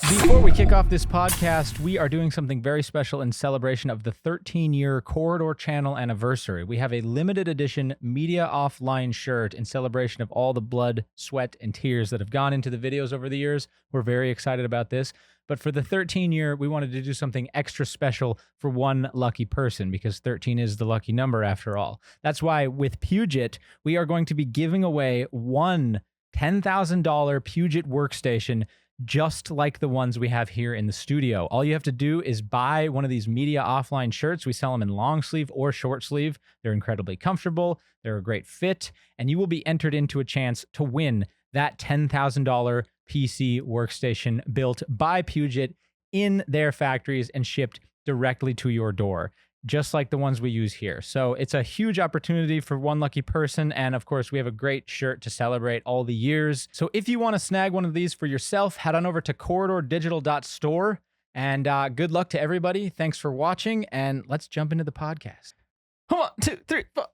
Before we kick off this podcast, we are doing something very special in celebration of the 13-year Corridor Channel anniversary. We have a limited edition Media Offline shirt in celebration of all the blood, sweat, and tears that have gone into the videos over the years. We're very excited about this. But for the 13-year, we wanted to do something extra special for one lucky person because 13 is the lucky number after all. That's why with Puget, we are going to be giving away one $10,000 Puget workstation just like the ones we have here in the studio. All you have to do is buy one of these Media Offline shirts. We sell them in long sleeve or short sleeve. They're incredibly comfortable. They're a great fit, and you will be entered into a chance to win that $10,000 PC workstation built by Puget in their factories and shipped directly to your door, just like the ones we use here. So it's a huge opportunity for one lucky person. And of course, we have a great shirt to celebrate all the years. So if you want to snag one of these for yourself, head on over to corridordigital.store. And good luck to everybody. Thanks for watching. And let's jump into the podcast. 1, 2, 3, 4.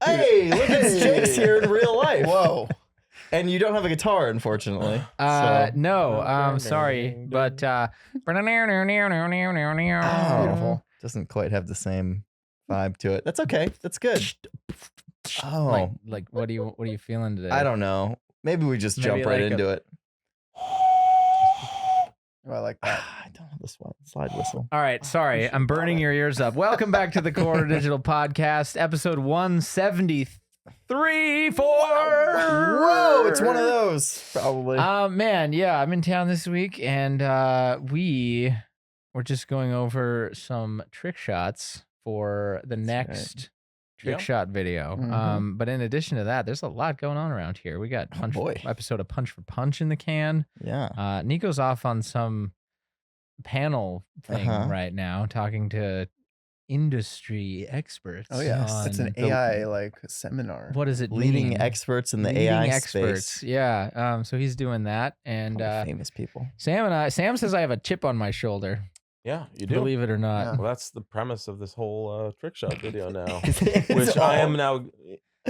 Hey, look at Jake's here in real life. Whoa. And you don't have a guitar, unfortunately. No, sorry. But Beautiful. Doesn't quite have the same vibe to it. That's okay. That's good. Oh, like what are you feeling today? I don't know. Maybe we just Maybe jump right like into it. Oh, I like that. I don't have the slide whistle. All right, sorry, I'm burning your ears up. Welcome back to the Corridor Digital Podcast, episode 173. Whoa, it's one of those, probably. Man, yeah, I'm in town this week, and we're just going over some trick shots for the next trick shot video. Mhm. But in addition to that, there's a lot going on around here. We got episode of Punch for Punch in the can. Yeah. Nico's off on some panel thing right now, talking to industry experts. Oh yeah, it's an AI seminar. What does it Leading mean? experts in the Leading AI experts. space. Yeah. So he's doing that, and Probably famous people. Sam says I have a chip on my shoulder. Yeah, you do. Believe it or not. Yeah. Well, that's the premise of this whole trick shot video now, It's which all- I am now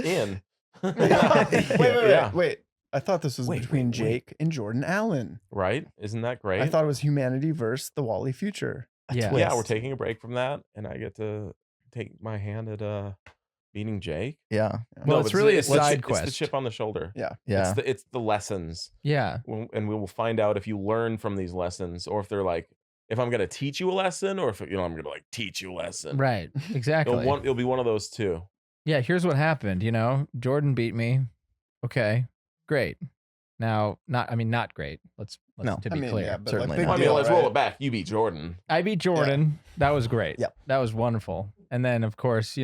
in. Wait. I thought this was Wait, between wait. Jake and Jordan Allen. Right? Isn't that great? I thought it was humanity versus the Wally future. Yeah. twist. Yeah, we're taking a break from that, and I get to take my hand at beating Jake. Yeah. Well, it's but really a the side It's quest. the chip on the shoulder. Yeah. Yeah. It's the lessons, Yeah. and we will find out if you learn from these lessons, or if they're like, if I'm gonna teach you a lesson, or if I'm gonna like teach you a lesson. Right. Exactly. It'll be one of those two. Yeah. Here's what happened. Jordan beat me. Okay. Great. Now, not great. Let's No. to be clear. Yeah, but Certainly big not. I mean, deal, let's right? roll it back. You beat Jordan. I beat Jordan. That was great. Yep. That was wonderful. And then, of course,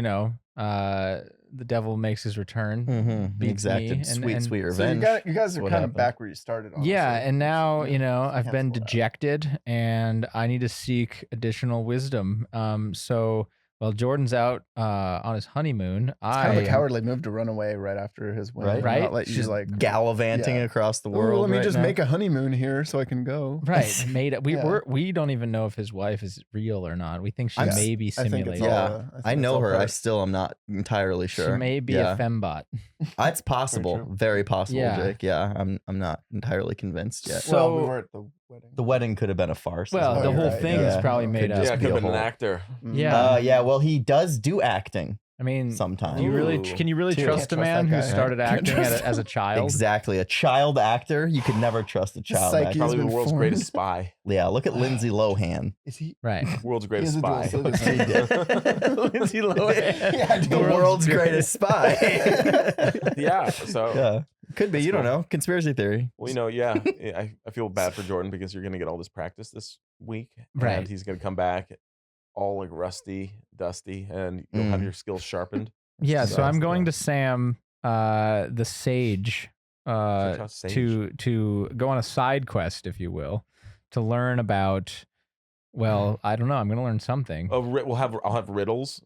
the devil makes his return. Mm-hmm. Beats Exacted me, sweet and- sweet So revenge. you guys are What kind of happened? back where you started. Honestly. Yeah, and now, Yeah. I've been Cancel that. dejected and I need to seek additional wisdom. So while Jordan's out on his honeymoon, It's kind of a cowardly move to run away right after his win. Right. and Right? Not let you Just like gallivanting yeah. across the "Ooh, world. let me right just now. make a honeymoon here so I can go. right, Yeah. we don't even know if his wife is real or not. We think she I'm- may be I think it's simulated. all, Yeah. I think I it's know all her. I part. still am not entirely She sure. may be yeah. a fembot. It's possible. true. Very possible, Yeah. Jake. Yeah. I'm not entirely convinced yet. So- Well, we were at the wedding. The wedding could have been a farce. as Well, Oh, the you're whole right, thing yeah. is probably Could made just up. Yeah, be could a have been an whole- actor. Yeah. Yeah. Well, he does do acting I mean, sometimes. do you really? Ooh. Can you really Too. trust a Can't trust man that who guy. started Can't acting trust as a child? Exactly. A child actor, you could never trust a child psyche actor. Probably the been world's formed. greatest spy. Yeah, look at Lindsay Lohan. Is he? Right. World's greatest He is a spy. dual citizen. Lindsay Lohan. Yeah, The world's greatest spy. Yeah. So Yeah. Could be. That's You don't cool. know. Conspiracy theory. well, yeah. I feel bad for Jordan because you're gonna get all this practice this week, Right. and he's gonna come back all like rusty, dusty, and you'll have Mm. your skills sharpened. Yeah, so I'm going Yeah. to Sam, the sage, Trick-shot sage. to go on a side quest, if you will, to learn about. Well, I don't know. I'm going to learn something. Oh, I'll have riddles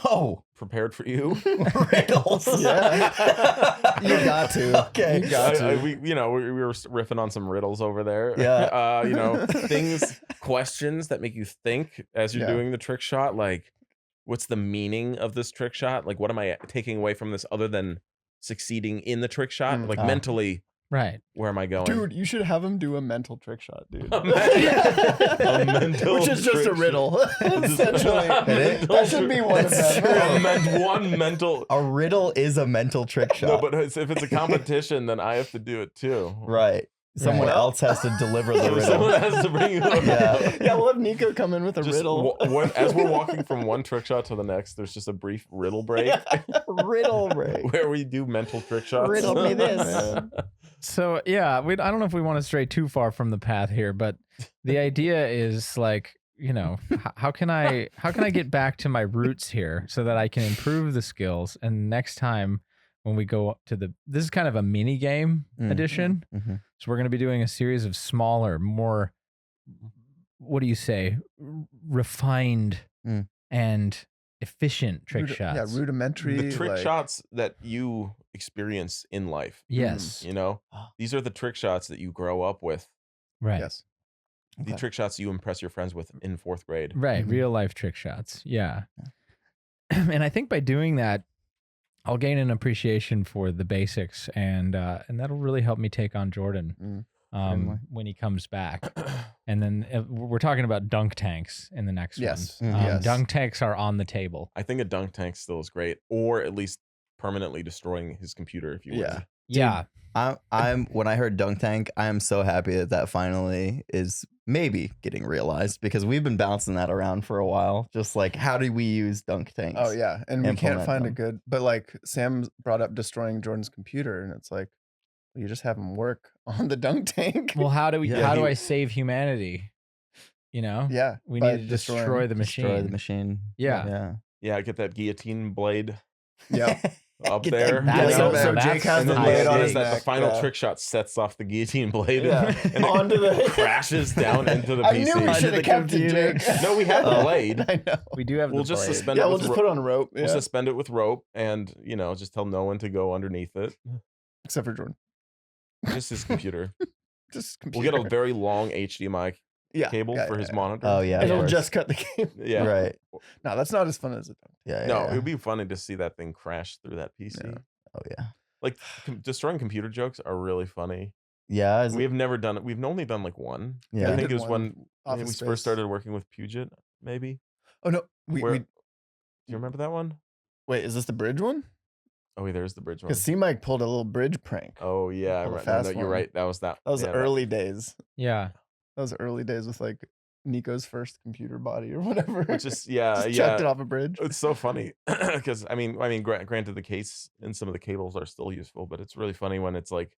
Oh, prepared for you. riddles. Yeah. You got to. Okay. You got to. we were riffing on some riddles over there. Yeah. Questions that make you think as you're Yeah. doing the trick shot. Like, what's the meaning of this trick shot? Like, what am I taking away from this other than succeeding in the trick shot? Mm. Like mentally, Right. Where am I going? Dude, you should have him do a mental trick shot, dude. A mental Which is just trick a riddle, shot. essentially. Mental That should be one of That's them. true. One mental. A riddle is a mental trick shot. No, but if it's a competition, then I have to do it too. right. Someone Right. else has to deliver the riddle. Someone has to bring you a Yeah. Yeah, we'll have Nico come in with a riddle. As we're walking from one trick shot to the next, there's just a brief riddle break Riddle break. where we do mental trick shots. Riddle me this. So yeah, I don't know if we want to stray too far from the path here, but the idea is like, how can I get back to my roots here so that I can improve the skills, and next time when we go up to this is kind of a mini game edition. Mm-hmm. So we're going to be doing a series of smaller, more, what do you say, refined and efficient trick shots. Yeah, rudimentary. The trick like- shots that you experience in life. Yes. These are the trick shots that you grow up with. Right. Yes. The trick shots you impress your friends with in 4th grade. Right. Mhm. Real life trick shots. Yeah. And I think by doing that, I'll gain an appreciation for the basics, and that'll really help me take on Jordan Certainly. when he comes back. And then we're talking about dunk tanks in the next Yes. one. Mhm. Yes. Dunk tanks are on the table. I think a dunk tank still is great, or at least permanently destroying his computer if you Yeah. win. Yeah. I'm when I heard dunk tank, I am so happy that finally is maybe getting realized, because we've been bouncing that around for a while. Just like, how do we use dunk tanks? Oh yeah, and we can't Implement find a them. good. But like Sam brought up destroying Jordan's computer, and it's like, well, you just have him work on the dunk tank. Well, how do Yeah, I save humanity? yeah, We by need to destroy destroying- the machine. Destroy the machine. Yeah. Yeah. Yeah, get that guillotine blade Yeah. up Get there. that Yeah, That's- so, blade so back. Jake has And the then blade on the, his the neck. final yeah. trick shot sets off the guillotine blade Yeah. and Onto it the crashes down into the I PC. knew we Onto should the have kept it, computer. Jake. No, we have the Oh. blade. I know. We do have We'll the just blade. suspend Yeah, it we'll with just put it on a rope. We'll Yeah. suspend it with rope and, just tell no one to go underneath it. Except for Jordan. Just his computer. Just We'll computer. get a very long HDMI cable for his monitor. Oh yeah. And of it'll course. just cut the game. Yeah. Right. No, that's not as fun as it. Yeah. No, yeah. it would be funny to see that thing crash through that PC. Yeah. Oh yeah. Like destroying computer jokes are really funny. Yeah. We have never done it. We've only done like one. Yeah. I we think did it was when Office we Space. first started working with Puget. Maybe. Oh no, Do you remember that one? wait. Is this the bridge one? Oh, wait, there's the bridge one. Because C Mike pulled a little bridge prank. Oh yeah, Pulled a right. fast No, you're one. right. That was that. That was yeah, the early days. Yeah. That was early days with like Nico's first computer body or whatever. Which is yeah, Just yeah. chucked it off a bridge. It's so funny because I mean, granted, the case and some of the cables are still useful, but it's really funny when it's like,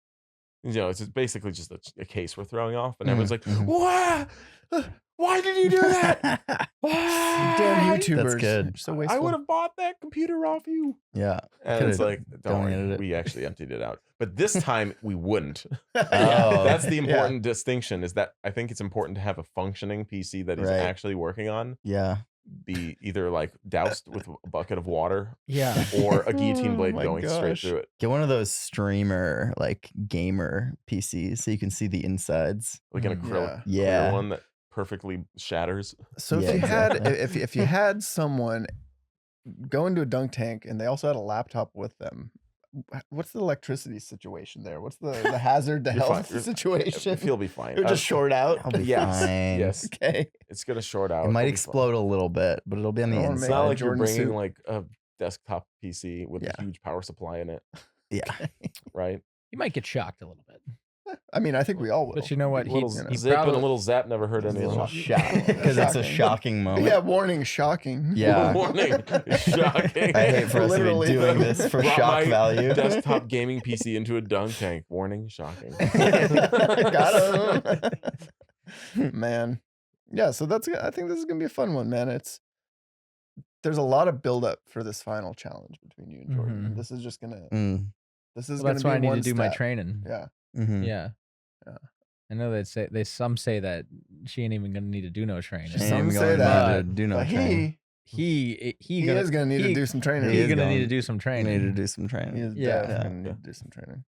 it's just basically just a case we're throwing off, and everyone's like, Mhm. "What? Why did you do that? Damn YouTubers. That's good. You're so I wasteful. would have bought that computer off you." Yeah. And Could've it's like, don't donated worry, it. we actually emptied it out, but this time we wouldn't. Oh. That's the Yeah. important distinction. Is that I think it's important to have a functioning PC that he's Right. actually working on Yeah. be either like doused with a bucket of water Yeah. or a guillotine Oh blade my going straight gosh. through it, Get one of those streamer like gamer PCs so you can see the insides. like an Mhm. acrylic Yeah. clear one that perfectly shatters. So Yeah, if you had exactly. if you had someone go into a dunk tank and they also had a laptop with them, what's the electricity situation there? What's the hazard to You're fine. health You're- situation? He'll be fine. It would just short out. I'll be Yes. fine. Yes, Okay. it's gonna short out. It might It'll be fine. explode a little bit, but it'll be on the Or It's make not inside. like you're Jordan bringing suit. like a desktop PC with Yeah. a huge power supply in it, Yeah. right? You might get shocked a little bit. I mean, I think we all will. But you know what? A little you know. zip probably- and a little zap never hurt Just a anyone. little Shock. Because it's a Shocking. shocking moment. Yeah, warning, shocking. Yeah. Warning, shocking. I hate for us to be Literally. doing this for Brought shock my value. Desktop gaming PC into a dunk tank. Warning, shocking. Got him. Man. Yeah, so I think this is gonna be a fun one, man. There's a lot of buildup for this final challenge between you and Jordan. Mhm. This is just gonna Mm, this is Well, gonna that's be why I need to one do my step. training. Yeah. mhm. Yeah. Yeah. I know some say that she ain't even gonna need to do no training. Ain't Some even say going that, to do no But training. He he is gonna need to do some training. he He's is gonna need going- to do some I training. need to do some He training. is Yeah. definitely Yeah. need to do some training.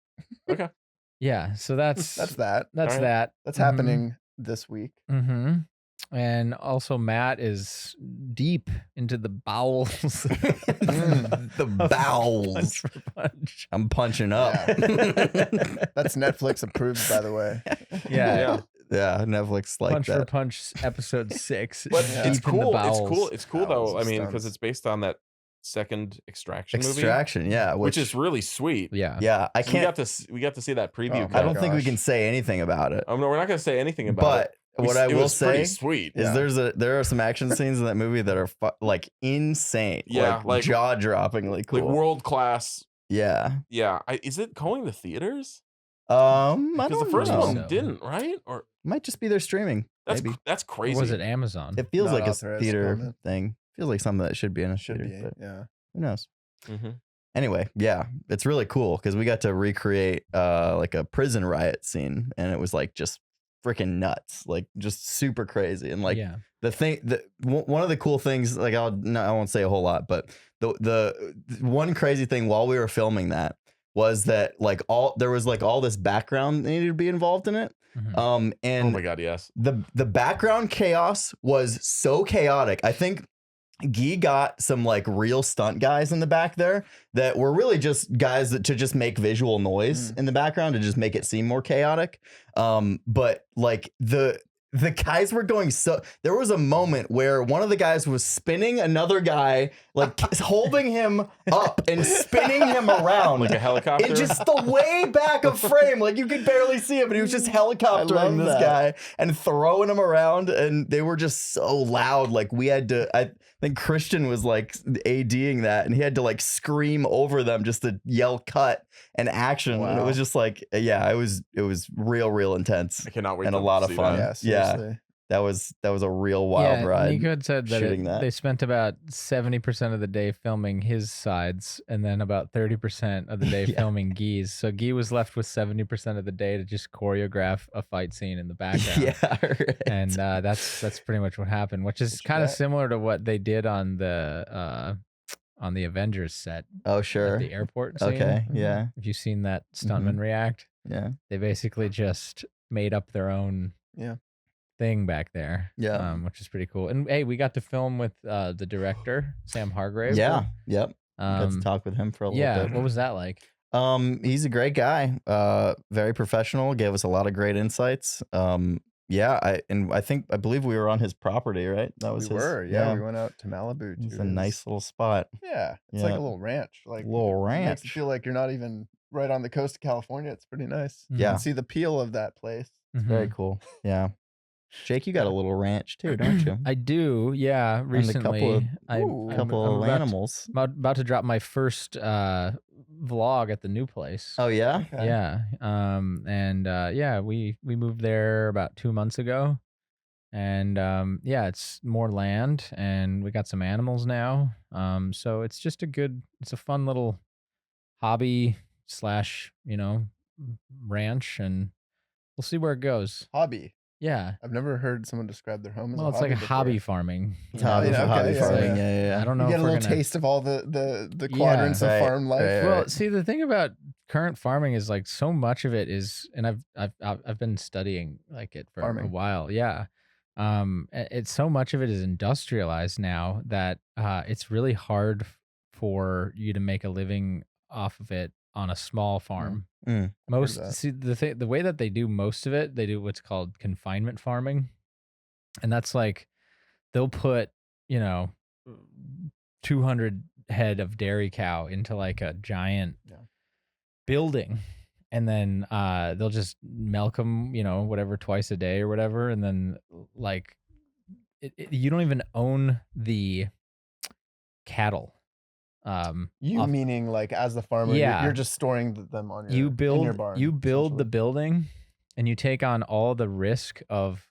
Yeah. So that's That's that. that's Alright. that. That's Mhm. happening this week. Mm-hmm. And also, Matt is deep into the bowels. The of bowels. Punch for Punch. I'm punching up. That's Netflix approved, by the way. Yeah. Yeah, Netflix like Punch that. for Punch episode 6. But Yeah. it's Deep in the cool. It's bowels. cool. It's cool Bowels though. of I mean, because stunts. it's based on that second Extraction movie, Extraction, yeah, which is really sweet. Yeah. yeah. I So can't. we got to see that preview. Oh, cut. I don't think we gosh. can say anything about it. Oh no, we're not going to say anything about it. But what I It will was pretty say sweet. is Yeah. there are some action scenes in that movie that are like insane. Yeah, like jaw droppingly cool. Like world class. Yeah. Yeah. Is it going to theaters? I Because don't the first know. one So. didn't, right? Or Might just be their streaming. Maybe that's Or crazy. was it Amazon? it feels Not like a authorized theater comment. thing. Feels like something that should be in a Should theater, be. but Yeah. who knows? Mhm. Anyway, yeah, it's really cool because we got to recreate like a prison riot scene, and it was like just freaking nuts, like just super crazy. And like yeah. the thing that one of the cool things, like I won't say a whole lot, but the one crazy thing while we were filming that was that like there was like all this background that needed to be involved in it. Mhm. And Oh my god, yes. the background chaos was so chaotic. I think Guy got some like real stunt guys in the back there that were really just guys that to just make visual noise in the background to just make it seem more chaotic. But like the guys were going there was a moment where one of the guys was spinning another guy, like holding him up and spinning him around. Like a helicopter. In just the way back of frame, like you could barely see him, but he was just helicoptering this guy and throwing him around, and they were just so loud. Like we had to, I think Christian was like ADing that, and he had to like scream over them just to yell cut and action. And it Wow. was just like, yeah, it was real intense I cannot wait and a to lot of see fun. that. Yeah. Yeah. Seriously. That was a real wild ride. Nico had said that, shooting that. they spent about 70% of the day filming his sides and then about 30% of the day Yeah. filming Guy's. So Guy was left with 70% of the day to just choreograph a fight scene in the background. Yeah, right. And that's pretty much what happened, which is What you kind of got? similar to what they did on the Avengers set Oh at sure. the airport scene. Okay. Yeah. If you've seen that stuntman react, Yeah. they basically just made up their own Yeah. thing back there. Yeah. Which is pretty cool. And hey, we got to film with the director, Sam Hargrave. Yeah. Yep. Got to Um, talk with him for a little yeah. bit. What was that like? He's a great guy. Very professional. Gave us a lot of great insights. Yeah. I believe we were on his property, right? That was We his. were. Yeah. We went out to Malibu. It's to a his- nice little spot. Yeah. It's like Yeah. a little ranch. Like Little it makes ranch. you feel like you're not even right on the coast of California. It's pretty nice. You Yeah. can see the peel of that place. Mhm. Very cool. Yeah. Jake, you got a little ranch too, don't you? I do. Yeah. And a Recently, couple of- Ooh. A couple I'm of about animals. about to drop my first vlog at the new place. Oh yeah. Okay. Yeah. Yeah, we moved there about 2 months ago. And yeah, it's more land and we got some animals now. So it's just it's a fun little hobby / ranch, and we'll see where it goes. Hobby. Yeah. I've never heard someone describe their home as Well, a it's hobby like a before. hobby farming. It's you know? hobby, Yeah, hobby okay, farming. yeah. Yeah. I don't know You if get a we're little gonna... taste of all the Yeah. quadrants of Right, farm life. right. Well, see, the thing about current farming is like so much of it is, and I've been studying like it for a Farming. while. Yeah. It's so much of it is industrialized now that it's really hard for you to make a living off of it on a small farm. Mm. Most that. see the way that they do most of it, they do what's called confinement farming, and that's like they'll put 200 head of dairy cow into like a giant building, and then they'll just milk them, whatever, twice a day or whatever, and then like you don't even own the cattle. You off- meaning like as the farmer, Yeah. you're just storing them on your you in build your barn. you build the essentially. building, and you take on all the risk of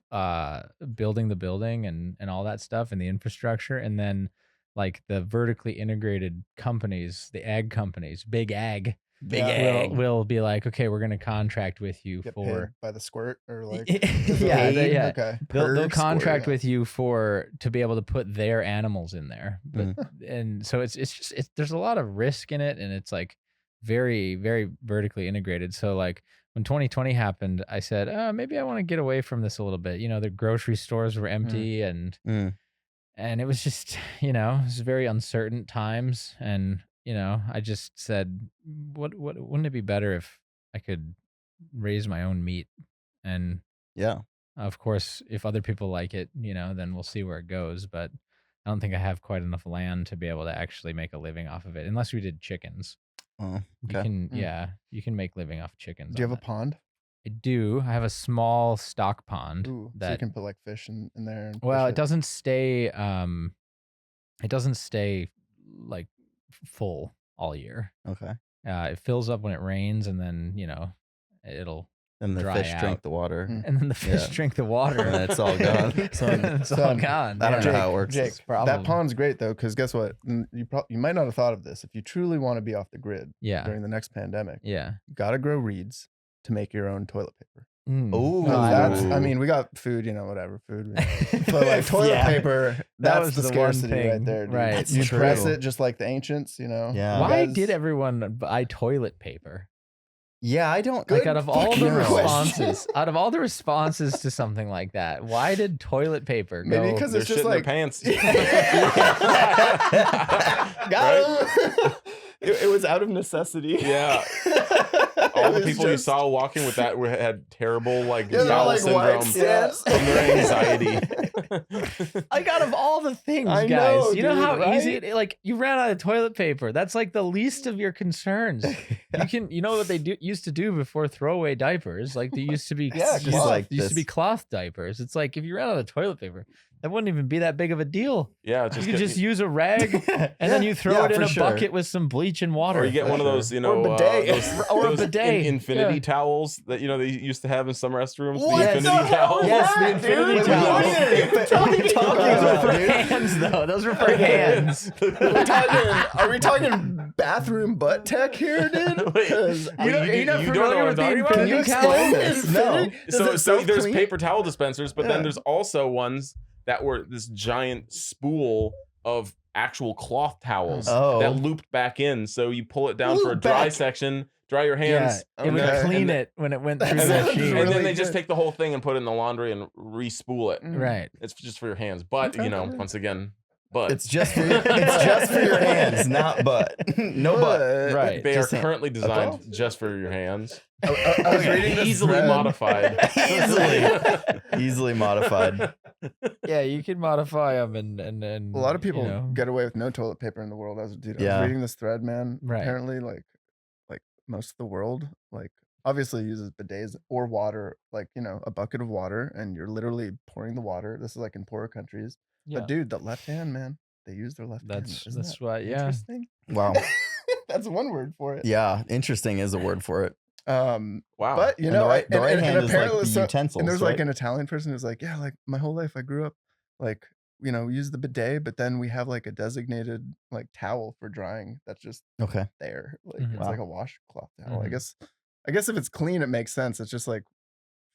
building the building and all that stuff and the infrastructure, and then like the vertically integrated companies, the ag companies, big ag, Big Yeah. egg. will be like, okay, we're going to contract with you Get for paid by the squirt or like yeah, yeah. Okay. They'll per contract square. with you to be able to put their animals in there, but and so it's there's a lot of risk in it, and it's like very, very vertically integrated. So like when 2020 happened, I said, maybe I want to get away from this a little bit. The grocery stores were empty and it was just, it was very uncertain times. And, I just said, wouldn't it be better if I could raise my own meat? And Yeah. of course, if other people like it, then we'll see where it goes. But I don't think I have quite enough land to be able to actually make a living off of it, unless we did chickens. Oh, You okay. can, you can make living off chickens. Do you on have a that. pond? I do. I have a small stock pond Ooh, so you that. can put like fish in there. And Well, fish it doesn't stay. It doesn't stay like full all year. Okay. It fills up when it rains, and then it'll. And the dry fish drink out. the water. And then the fish Yeah. drink the water, And then it's all gone. It's all gone. I don't know Yeah. how it works. Jake, It's that pond's great though, because guess what? You might not have thought of this. If you truly want to be off the grid Yeah. during the next pandemic, Yeah. you got to grow reeds to make your own toilet paper. Ooh. No, I That's, don't- I mean, we got food, whatever food. But like toilet Yeah. paper, That that's was the the one scarcity right thing. there. Dude. Right. That's You press true. it just like the ancients, Yeah. You Why guys- did everyone buy toilet paper? Yeah, I don't. Like out of all the fucking responses, to something like that, why did toilet paper go? Maybe because They're it's just shitting like their pants. Got him. It was out of necessity. Yeah. All the people you saw walking with that had terrible like Yeah, they're bowel like white syndrome stands. and their anxiety. Like out of all the things, I guys, know, you know dude, how right? easy it, like you ran out of toilet paper. That's like the least of your concerns. You know what they used to do before throwaway diapers? Like they used to be, Yeah, It's just cloth. like used to be this. cloth diapers. It's like if you ran out of toilet paper, that wouldn't even be that big of a deal. Yeah, You just could get, just use a rag and then you throw Yeah, it in for a sure. bucket with some bleach and water. or you get For one of sure. those, Or bidet. Or a those bidet, infinity yeah. towels that they used to have in some restrooms. What The the infinity hell? towels. Yes, the Dude, infinity what towels. do you mean? What are you talking Those about, were for dude? hands, though. Those were for hands. Are we talking bathroom butt tech here, dude? Wait, 'Cause you You're don't not know familiar what with the I'm talking about? Can you infinity explain towel? this? No. Does So it there's self-clean? paper towel dispensers, but Yeah. then there's also ones that were this giant spool of actual cloth towels Oh. that looped back in. So you pull it down for a Loop dry back. section, dry your hands. Yeah, it would Okay. clean And it when it went through That the sounds machine. And then really they just good. take the whole thing and put it in the laundry and re-spool it. Right. It's just for your hands. But, Okay. once again, but It's just for your hands, not butt. No butt. Right. they are just hand. currently designed Okay. just for your hands. I was reading this Easily thread. modified. Easily modified. Yeah, you can modify them and A lot of people you know, get away with no toilet paper in the world. I was Yeah. reading this thread, man. Right. Apparently, like most of the world, like obviously uses bidets or water, like a bucket of water, and you're literally pouring the water. This is like in poorer countries. yeah. But dude, the left hand, man, they use their left hand. Isn't That's that why. Yeah. interesting? Wow. That's one word for it. Yeah, interesting is a word for it. Wow. Wow. But And the right hand is like apparently the utensils. and there's like right? an Italian person who's like, yeah, like my whole life I grew up like, we use the bidet, but then we have like a designated like towel for drying that's just Okay. there. Like Mhm. it's Wow. like a washcloth towel. Mhm. I guess if it's clean, it makes sense. It's just like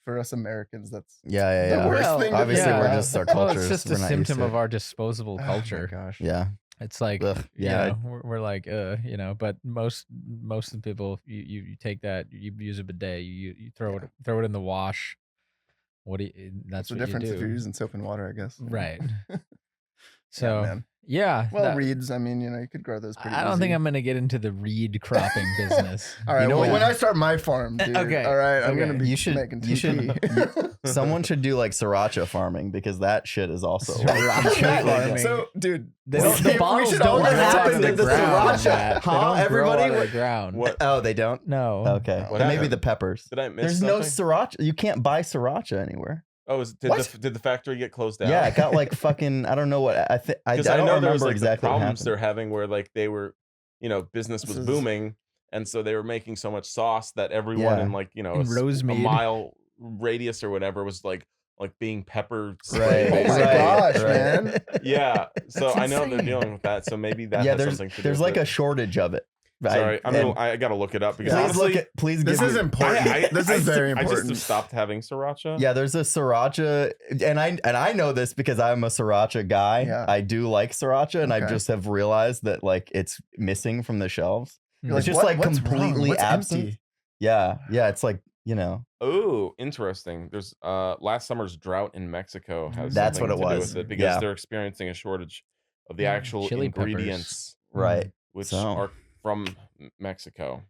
for us Americans, that's Yeah, the worst Well, thing to Obviously, yeah. we're just our Well, culture. it's just a symptom of our disposable culture. Oh my gosh. Yeah. It's like, Ugh, yeah, yeah. we're like, but most of the people, you take that, you use a bidet, you throw it in the wash. What do you? That's What's the what difference you if do, you're using soap and water, I guess. right? Yeah, So man. yeah, Well, that- reeds, I mean, you could grow those pretty I don't think easy. I'm gonna get into the reed cropping business. All right, You know well, what? when I start my farm, dude. Okay, All right, I'm gonna okay. be You should- making you should- TP. Someone should do like sriracha farming because that shit is also Sriracha farming. So, dude, They don't, we the should bottles all don't get grow happened out of the to the ground. sriracha. Matt. They Huh? don't grow Everybody out of the would- ground. What? Oh, they don't? No. Okay. What Then maybe happened? the peppers. Did I miss There's something? no sriracha. You can't buy sriracha anywhere. Oh, What? did the factory get closed down? Yeah, it got like fucking. I don't know what. I think. I Because don't I know there was remember like exactly the what problems happened. they're having where like they were, business This was is- booming, and so they were making so much sauce that everyone Yeah. in like In a Rosemead. mile radius or whatever was like being pepper Right. sprayed. Oh my basically. gosh, right. man. Yeah, so That's I know they're insane. dealing with that. So maybe that Yeah, has there's something to do. there's with like it. a shortage of it. Sorry, And I gotta look it up because Yeah. please honestly, look at. Please This give is me- important. This is very I just have important. stopped having sriracha. Yeah, there's a sriracha, and I know this because I'm a sriracha guy. Yeah. I do like sriracha, and I Okay. just have realized that like it's missing from the shelves. You're It's just what- like what's wrong? completely What's absent. empty? Yeah, it's like you know. Oh, interesting. There's last summer's drought in Mexico has That's something what it to do was. with it because Yeah. they're experiencing a shortage of the actual Chili peppers. ingredients, Right. which So- are from Mexico.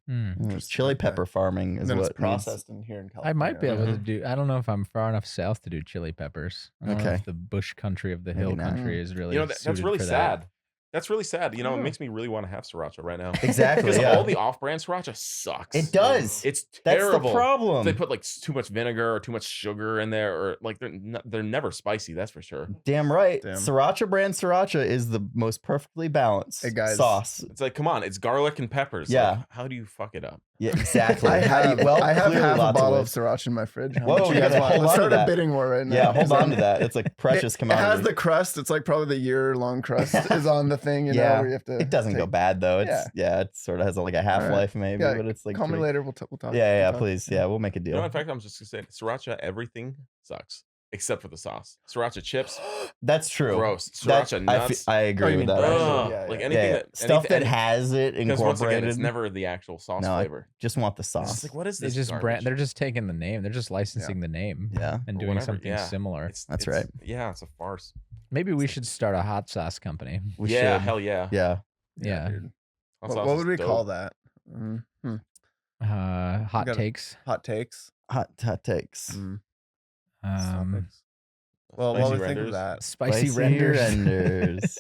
Chili pepper farming is then it's what needs- processed in here in I California. might be able to Mhm. do. I don't know if I'm far enough south to do chili peppers. I don't know Okay. if the bush country of the Maybe hill not. country is really. You know, that's suited really for sad. That. That's really sad. You know, it Oh. makes me really want to have sriracha right now. Exactly. Because Yeah. all the off-brand sriracha sucks. It does. It's That's terrible. the problem. They put like too much vinegar or too much sugar in there, or like they're never spicy. That's for sure. Damn right. Damn. Sriracha brand sriracha is the most perfectly balanced Hey, guys. sauce. It's like, come on, it's garlic and peppers. Yeah. Like, how do you fuck it up? Yeah, exactly. I How do you- have, well, I have clearly half a lots bottle of ways. sriracha in my fridge. How Whoa, much you you guys gotta want? hold Let's on to start a that. bidding war right now. Yeah, hold It's on to that. It's like precious It commodity. has the crust. It's like probably the year-long crust is on the thing. You know, Yeah. where you have to. It doesn't go take- bad though. It's Yeah. it sort of has like a half life maybe, Yeah, but it's like Call me pretty- later. We'll talk. Yeah, we'll talk. please. Yeah, we'll make a You deal. know, in fact, I'm just gonna say sriracha, everything sucks except for the sauce. Sriracha chips, That's true. gross. That- Sriracha I nuts. I agree Oh, you with mean that. fresh? actually. Yeah, like yeah. anything Yeah, that stuff that has it because once incorporated. again, it's never the actual sauce No, I flavor. just want the It's sauce. just like, what is They this? just garbage? They're just taking the name. They're just licensing the name Yeah. and Or doing whatever, something yeah. similar. That's It's- right. Yeah, it's a farce. Maybe we should start a hot sauce company. We Yeah, should. hell yeah. Yeah. Yeah. dude. Hot What, sauce what is would we dope. call that? Hot gotta- takes. Hot takes. Hot takes. Mm. Um, Well, Spicy while we think renders. of that, spicy renders. renders.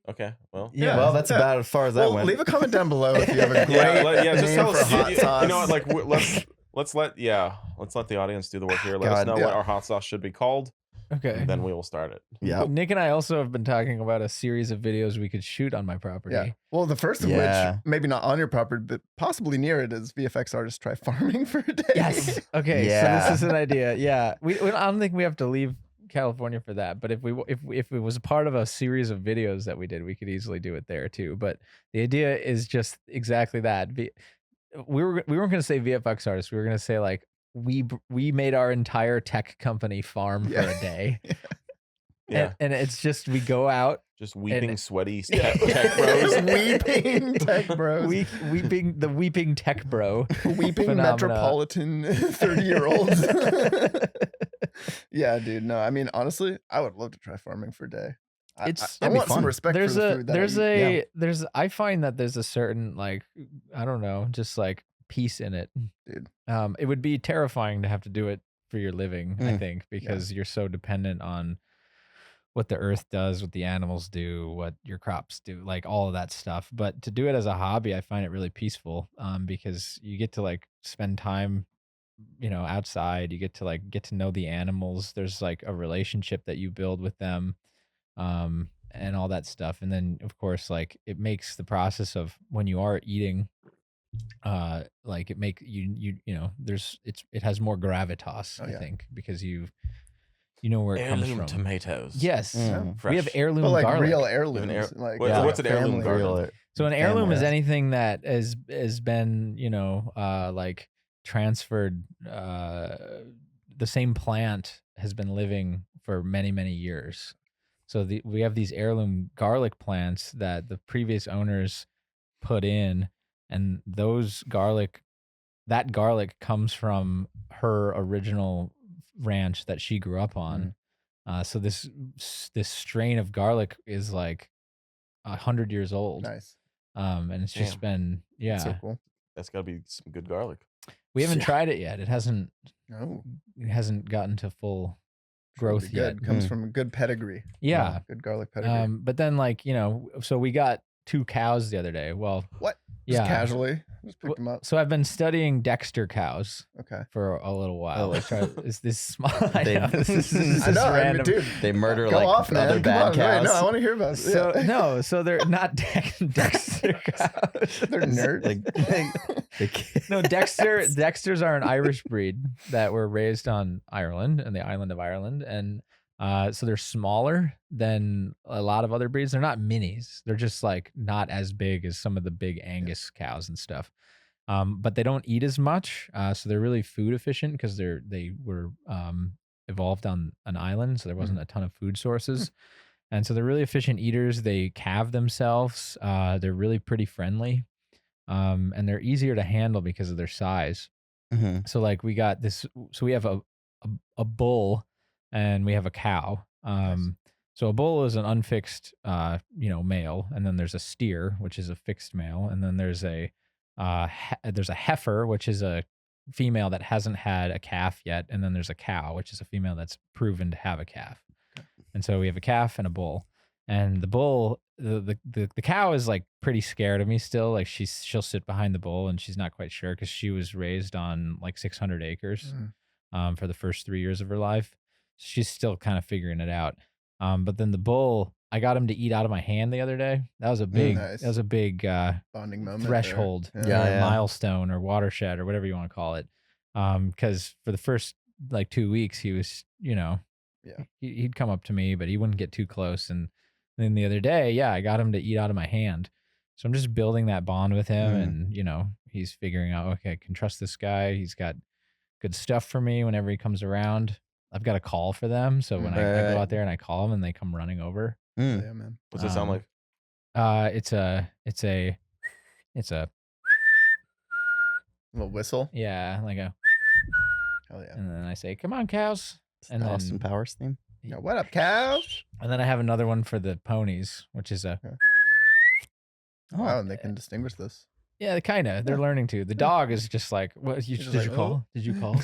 Okay, well. Yeah. Well, that's Yeah. about as far as that well, went. leave a comment down below if you have a great Yeah, just name tell for us. hot sauce. You know what? Like, let's let the audience do the work here. Let us God, know yeah. what our hot sauce should be called, Okay. and then we will start it. Yeah. Nick and I also have been talking about a series of videos we could shoot on my property. Yeah. Well, the first of Yeah. which, maybe not on your property, but possibly near it, is VFX artists try farming for a day. Yes. Okay. Yeah. So this is an idea. Yeah. I don't think we have to leave California for that, but if it was a part of a series of videos that we did, we could easily do it there too. But the idea is just exactly that. We weren't going to say VFX artists. We were going to say like we made our entire tech company farm for a day. Yeah, And it's just we go out just weeping, sweaty Yeah. tech bros. Weeping tech bros. weeping tech bro. Weeping phenomena. metropolitan 30-year-olds. Yeah, dude. No, I mean, honestly, I would love to try farming for a day. I It's- I That'd be want some fun. respect There's for the a food that I eat. I find that there's a certain like I don't know, just like peace in it. Dude. It would be terrifying to have to do it for your living, I Mm. think, because you're so dependent on what the earth does, what the animals do, what your crops do, like all of that stuff. But to do it as a hobby, I find it really peaceful because you get to like spend time, outside. You get to know the animals. There's like a relationship that you build with them, and all that stuff. And then of course, like it makes the process of when you are eating, like it make it has more gravitas, Oh, I yeah. think, because you know where it comes Heirloom from. tomatoes. Yes. Mm. We have Fresh. heirloom But like garlic. real You have heirlooms. an heir- Like, what's an heirloom family. garlic? So an heirloom is Family. anything that has been, like transferred. The same plant has been living for many, many years. So we have these heirloom garlic plants that the previous owners put in, and that garlic comes from her original ranch that she grew up on. So this strain of garlic is like 100 years old. Nice. And it's just been, That's so cool. That's got to be some good garlic. we haven't Yeah. tried it yet. It hasn't No. gotten to full Sure, growth it'd be good. yet. Comes from a good pedigree. Yeah. Good garlic pedigree. But then like, so we got 2 cows the other day. Well, What? yeah. Just casually. Just picked them up. So I've been studying Dexter cows Okay. for a little while. Oh. I try, is this small? I They- know, this is I know, I mean, random. dude. They murder Go like off, man. other Come bad on. cows. Wait, no, I want to hear about it. So Yeah. no, so they're not Dexter cows. They're nerds. No, Dexters are an Irish breed that were raised on Ireland and the island of Ireland, and so they're smaller than a lot of other breeds. They're not minis. They're just like not as big as some of the big Angus cows and stuff. But they don't eat as much, so they're really food efficient because they were evolved on an island, so there wasn't a ton of food sources. And so they're really efficient eaters. They calve themselves. They're really pretty friendly. and they're easier to handle because of their size. Mm-hmm. So like we got this, so we have a bull and we have a cow. So a bull is an unfixed, male, and then there's a steer, which is a fixed male, and then there's a heifer, which is a female that hasn't had a calf yet, and then there's a cow, which is a female that's proven to have a calf. And so we have a calf and a bull, and the bull, the cow is like pretty scared of me still. Like she'll sit behind the bull, and she's not quite sure because she was raised on like 600 acres, for the first 3 years of her life. She's still kind of figuring it out. But then the bull, I got him to eat out of my hand the other day. That was a big, bonding moment, threshold, or milestone, or watershed, or whatever you want to call it. Because for the first like 2 weeks, he was, he'd come up to me, but he wouldn't get too close. And then the other day, I got him to eat out of my hand. So I'm just building that bond with him, and he's figuring out, okay, I can trust this guy. He's got good stuff for me whenever he comes around. I've got a call for them, so when I go out there and I call them and they come running over. Yeah, man. What's it sound like? It's a little whistle. Yeah, like a. Hell yeah. And then I say, "Come on, cows!" And then Austin Powers theme. Yeah, what up, cows? And then I have another one for the ponies, which is a. Wow, and they can distinguish this. Yeah, kind of. They're learning to. The dog is just like, "What? Did you call? Did you call?"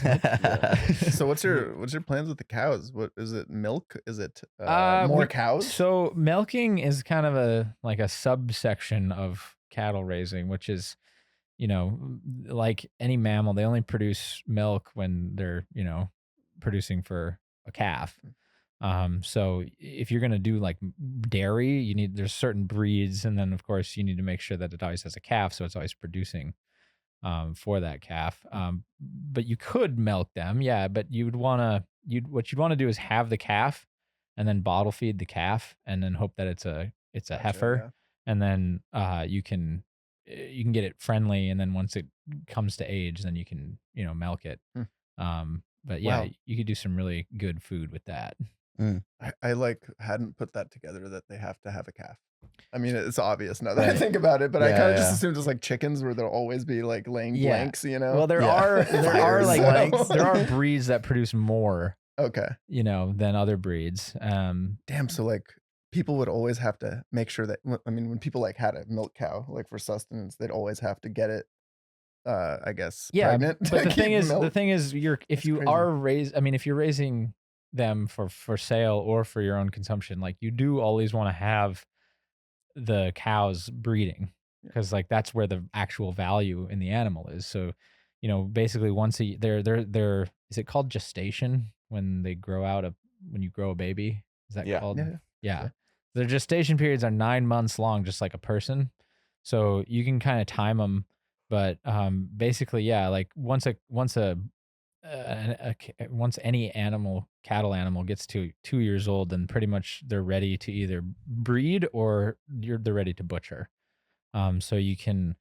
So what's your plans with the cows? What is it? Milk? Is it more cows? So milking is kind of a subsection of cattle raising, which is, like any mammal, they only produce milk when they're producing for a calf. So if you're gonna do like dairy, there's certain breeds, and then of course you need to make sure that it always has a calf, so it's always producing for that calf. But you could milk them, but what you'd want to do is have the calf and then bottle feed the calf and then hope that it's a Gotcha, heifer, and then you can get it friendly, and then once it comes to age, then you can milk it. But yeah, Wow. you could do some really good food with that. I hadn't put that together that they have to have a calf. I mean, it's obvious now that I think about it, but I kind of just assumed it's like chickens where they'll always be like laying blanks, Well, there are there are breeds that produce more, than other breeds. Damn, so like people would always have to make sure that, I mean, when people like had a milk cow, like for sustenance, they'd always have to get it, I guess, pregnant. But the thing is, if you're raising them for sale or for your own consumption, like you do always want to have the cows breeding, because like that's where the actual value in the animal is. So, basically once they're is it called gestation when they grow out when you grow a baby? Is that called? Yeah. Their gestation periods are 9 months long, just like a person. So you can kind of time them, but basically, like once any cattle animal gets to 2 years old, then pretty much they're ready to either breed or they're ready to butcher. So you can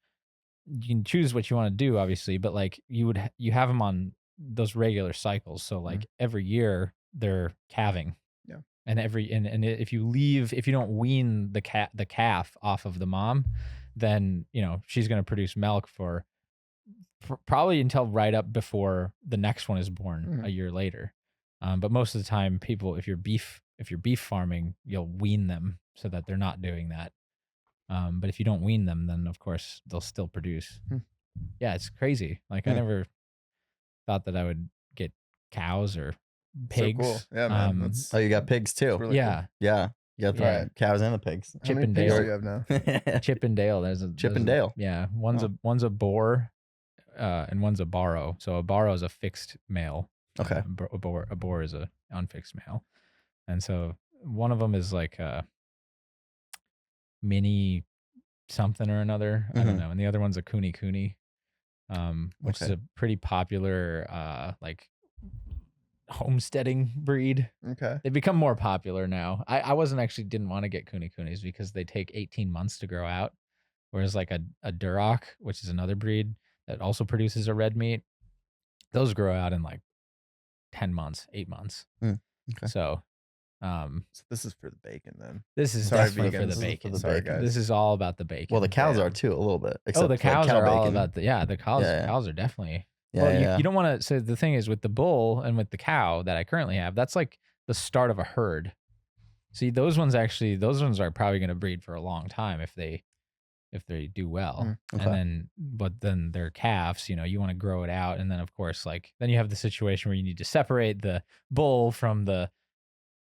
choose what you want to do, obviously, but like you have them on those regular cycles. So like every year they're calving. Yeah. And if you don't wean the calf off of the mom, then she's going to produce milk for probably until right up before the next one is born a year later. But most of the time, people, if you're beef farming, you'll wean them so that they're not doing that. But if you don't wean them, then of course they'll still produce. Yeah, it's crazy. Like I never thought that I would get cows or pigs. So cool. Yeah, man. You got pigs too. Really cool. Yeah. You got the cows and the pigs. Chip and Dale. You have now? Chip and Dale. There's Chip and Dale. Yeah, one's a boar, and one's a barrow. So a barrow is a fixed male. Okay. A boar is a unfixed male, and so one of them is like a mini something or another. I don't know, and the other one's a cooney, which is a pretty popular like homesteading breed. Okay. They've become more popular now. I didn't want to get coonies because they take 18 months to grow out, whereas like a Duroc, which is another breed that also produces a red meat, those grow out in like 10 months, 8 months. Okay. So So this is for the bacon then. This is Sorry, definitely for vegans. the This is for bacon. the Sorry, bacon. guys. This is all about the bacon. Well, the cows Yeah. are too a little bit. Oh, Except the like cows cow are all bacon. about the cows. Yeah, yeah. Cows are definitely. Yeah, Well, yeah. you don't want to. So the thing is, with the bull and with the cow that I currently have, that's like the start of a herd. See, those ones are probably going to breed for a long time if they do well. Okay. And then they're calves. You want to grow it out, and then of course, like then you have the situation where you need to separate the bull from the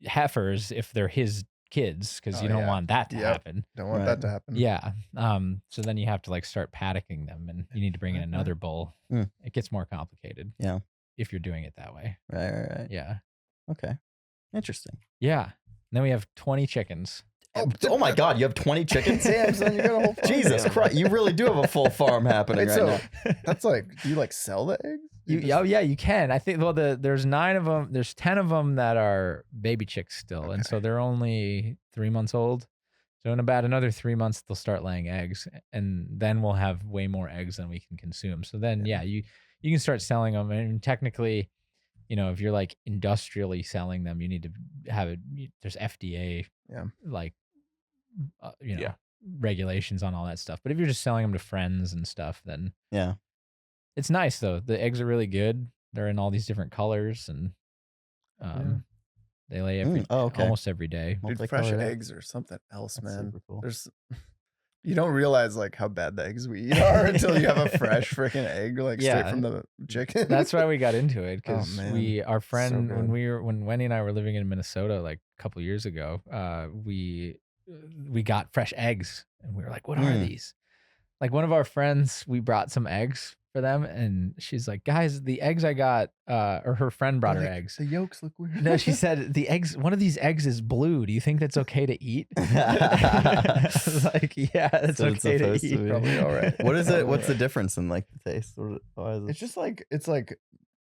heifers if they're his kids, because you don't want that to happen. Don't want Right. that to happen. Yeah. So then you have to like start paddocking them, and you need to bring in another bull. Mm. It gets more complicated. Yeah. If you're doing it that way. Right. Yeah. Okay. Interesting. Yeah. And then we have 20 chickens. Oh my God! You have 20 chickens. Damn, son, you got a whole farm. Jesus Christ! You really do have a full farm happening Wait, right so now. that's like, do you like sell the eggs? Oh yeah, you can. I think there's 9 of them. There's 10 of them that are baby chicks still, and so they're only 3 months old. So in about another 3 months, they'll start laying eggs, and then we'll have way more eggs than we can consume. So then, you can start selling them, and technically, if you're like industrially selling them, you need to have it. There's FDA, like, regulations on all that stuff. But if you're just selling them to friends and stuff, then it's nice though. The eggs are really good. They're in all these different colors, and they lay almost every day. Dude, fresh eggs or something else, That's man. super cool. There's you don't realize like how bad the eggs we eat are until you have a fresh freaking egg like straight from the chicken. That's why we got into it, because our friend So when Wendy and I were living in Minnesota like a couple years ago, we got fresh eggs, and we were like, what are these? Like one of our friends, we brought some eggs for them, and she's like, guys, the eggs I got, or her friend brought her eggs. The yolks look weird. No, she said one of these eggs is blue. Do you think that's okay to eat? I was like, yeah, that's So it's okay to supposed eat. to be. Probably all right. What is it? Probably What's the right. difference in like the taste? Why is it? It's just like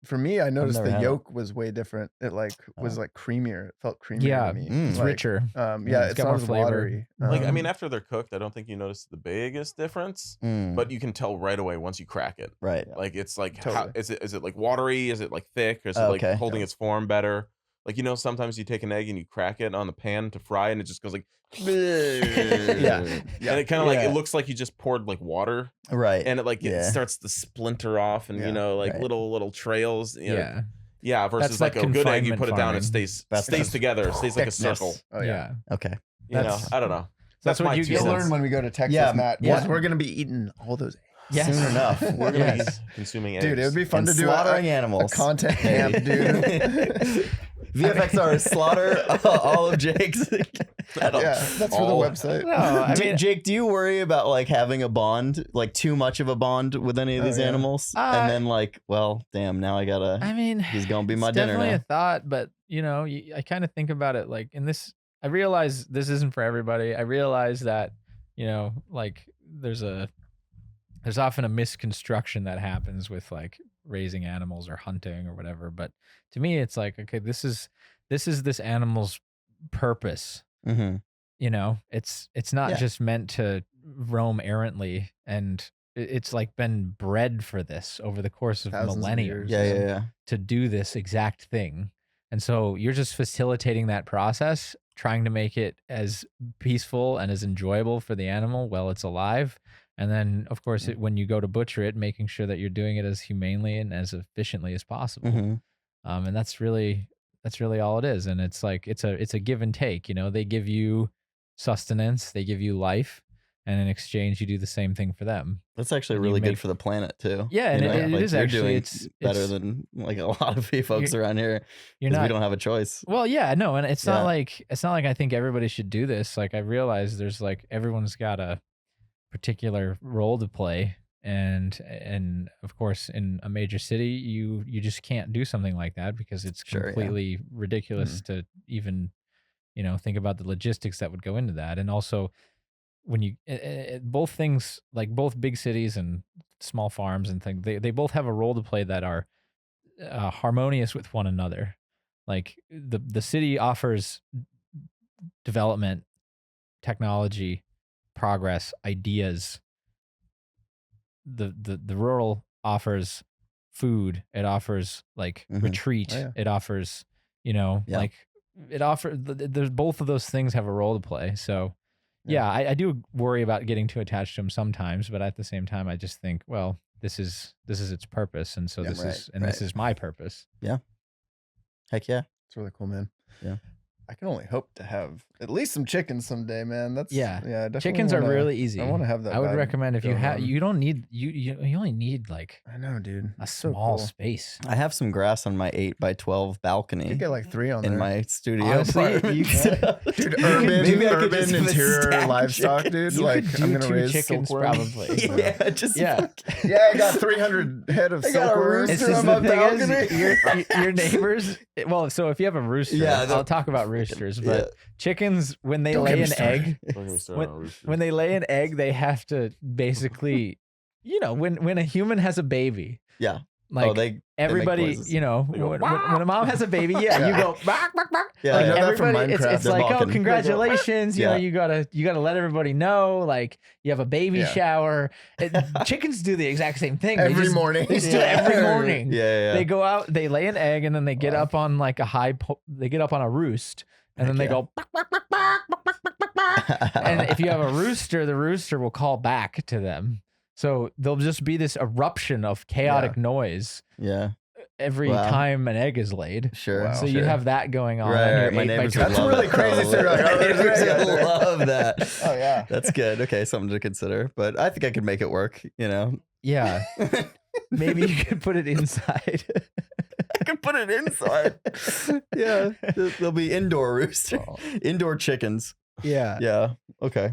for me, I noticed never the had it. yolk was way different. It like was like creamier. It felt creamier Yeah, to me. it's Like, richer. Yeah, it's it's got not more as flavor. watery. Like, I mean, after they're cooked, I don't think you notice the biggest difference, but you can tell right away once you crack it. Right. Like, it's like, how, Totally. is it like watery? Is it like thick? Or is it like Okay. holding its form better? Like, sometimes you take an egg and you crack it on the pan to fry, and it just goes like, Yeah. and it kind of like, it looks like you just poured like water, Right. and it starts to splinter off, and like right. little trails. Yeah. Versus That's like like a good egg, you confinement put it down, it farming. stays together, it stays like a Thickness. circle. Oh yeah. Okay. That's- I don't know. That's what my you two get. You'll cents. learn when we go to Texas, Yeah, Matt. yeah. We're gonna be eating all those eggs. Yes. Soon enough. We're gonna Yes. be consuming eggs. Dude, it would be fun And to do slaughtering a animals. content camp, dude. VFXR slaughter all of Jake's. Yeah, that's for the website. No, I mean, Jake, do you worry about like having a bond, like too much of a bond with any of these yeah. animals? And then like, well, damn, now I gotta. I mean, He's gonna be my it's dinner definitely now. a thought, but I kind of think about it like in this. I realize this isn't for everybody. I realize that like there's often a misconstruction that happens with like raising animals or hunting or whatever. But to me, it's like, okay, this is this animal's purpose. Mm-hmm. It's not Yeah. just meant to roam errantly, and it's like been bred for this over the course of Thousands of millennia years. Yeah. to do this exact thing. And so you're just facilitating that process, trying to make it as peaceful and as enjoyable for the animal while it's alive. And then, of course, when you go to butcher it, making sure that you're doing it as humanely and as efficiently as possible. Mm-hmm. And that's really all it is. And it's like it's a give and take. They give you sustenance, they give you life, and in exchange, you do the same thing for them. That's actually And you really make- good for the planet too. Yeah, and it like, is you're actually. doing It's better it's- than like a lot of folks around here You're because not. we don't have a choice. Well, yeah, no, and it's Yeah. not like I think everybody should do this. Like I realize there's like everyone's got a particular role to play, and of course in a major city you just can't do something like that because it's Sure, yeah. completely ridiculous to even think about the logistics that would go into that. And also when you both things, like both big cities and small farms and things, they both have a role to play that are harmonious with one another. Like the city offers development, technology, progress, ideas. The rural offers food. It offers like Mhm. retreat. Oh, yeah. It offers Yeah. like it offers. There's both of those things have a role to play. So yeah, I do worry about getting too attached to them sometimes, but at the same time, I just think, well, this is its purpose, and so this is my purpose. Heck yeah. It's really cool, man. Yeah. I can only hope to have at least some chickens someday, man. That's Yeah. definitely Chickens are really easy. I want to have that. I would vibe recommend if you going have. on. You don't need you only need like I know, dude. a It's so small cool. space. I have some grass on my 8x12 You balcony could get like 3 on there. in my studio Honestly, apartment. you Dude, Maybe I could urban just have a interior stack of livestock, chickens. dude. You Like could do I'm gonna 2 raise chickens silkworms. probably. Yeah, just Yeah. Yeah, I got 300 head of I got a silkworms. It's rooster just on the my thing balcony. is, your neighbors. Well, so if you have a rooster, Yeah, I'll talk about roosters. But chickens, when they Don't get lay me an started. egg, Don't get me started on roosters. when they lay an egg, they have to basically, when a human has a baby, Yeah. like they make everybody, noises. They go, when a mom has a baby, you go bark, bark, bark. Yeah, Like I know that from everybody, it's Minecraft. They're like, oh, balking. congratulations, Yeah. you gotta let everybody know, like you have a baby Yeah. shower. Chickens do the exact same thing Every morning. They just do it every morning. Yeah. They go out, they lay an egg, and then they get up on like they get up on a roost, and then they go bark, bark, bark, bark, bark, bark, bark, bark. And if you have a rooster, the rooster will call back to them. So there'll just be this eruption of chaotic noise Yeah. every Wow. time an egg is laid. Sure. Wow. So sure. you have that going on. Right, your right. My 8 by neighbors 12. would That's love really that, crazy, probably. too. Like, My oh, there's neighbors an egg would out there. love that. Oh yeah. That's good. Okay, something to consider. But I think I could make it work, Yeah. Maybe you could put it inside. I could put it inside. Yeah. There'll be indoor rooster. Oh. Indoor chickens. Yeah. Yeah. Okay.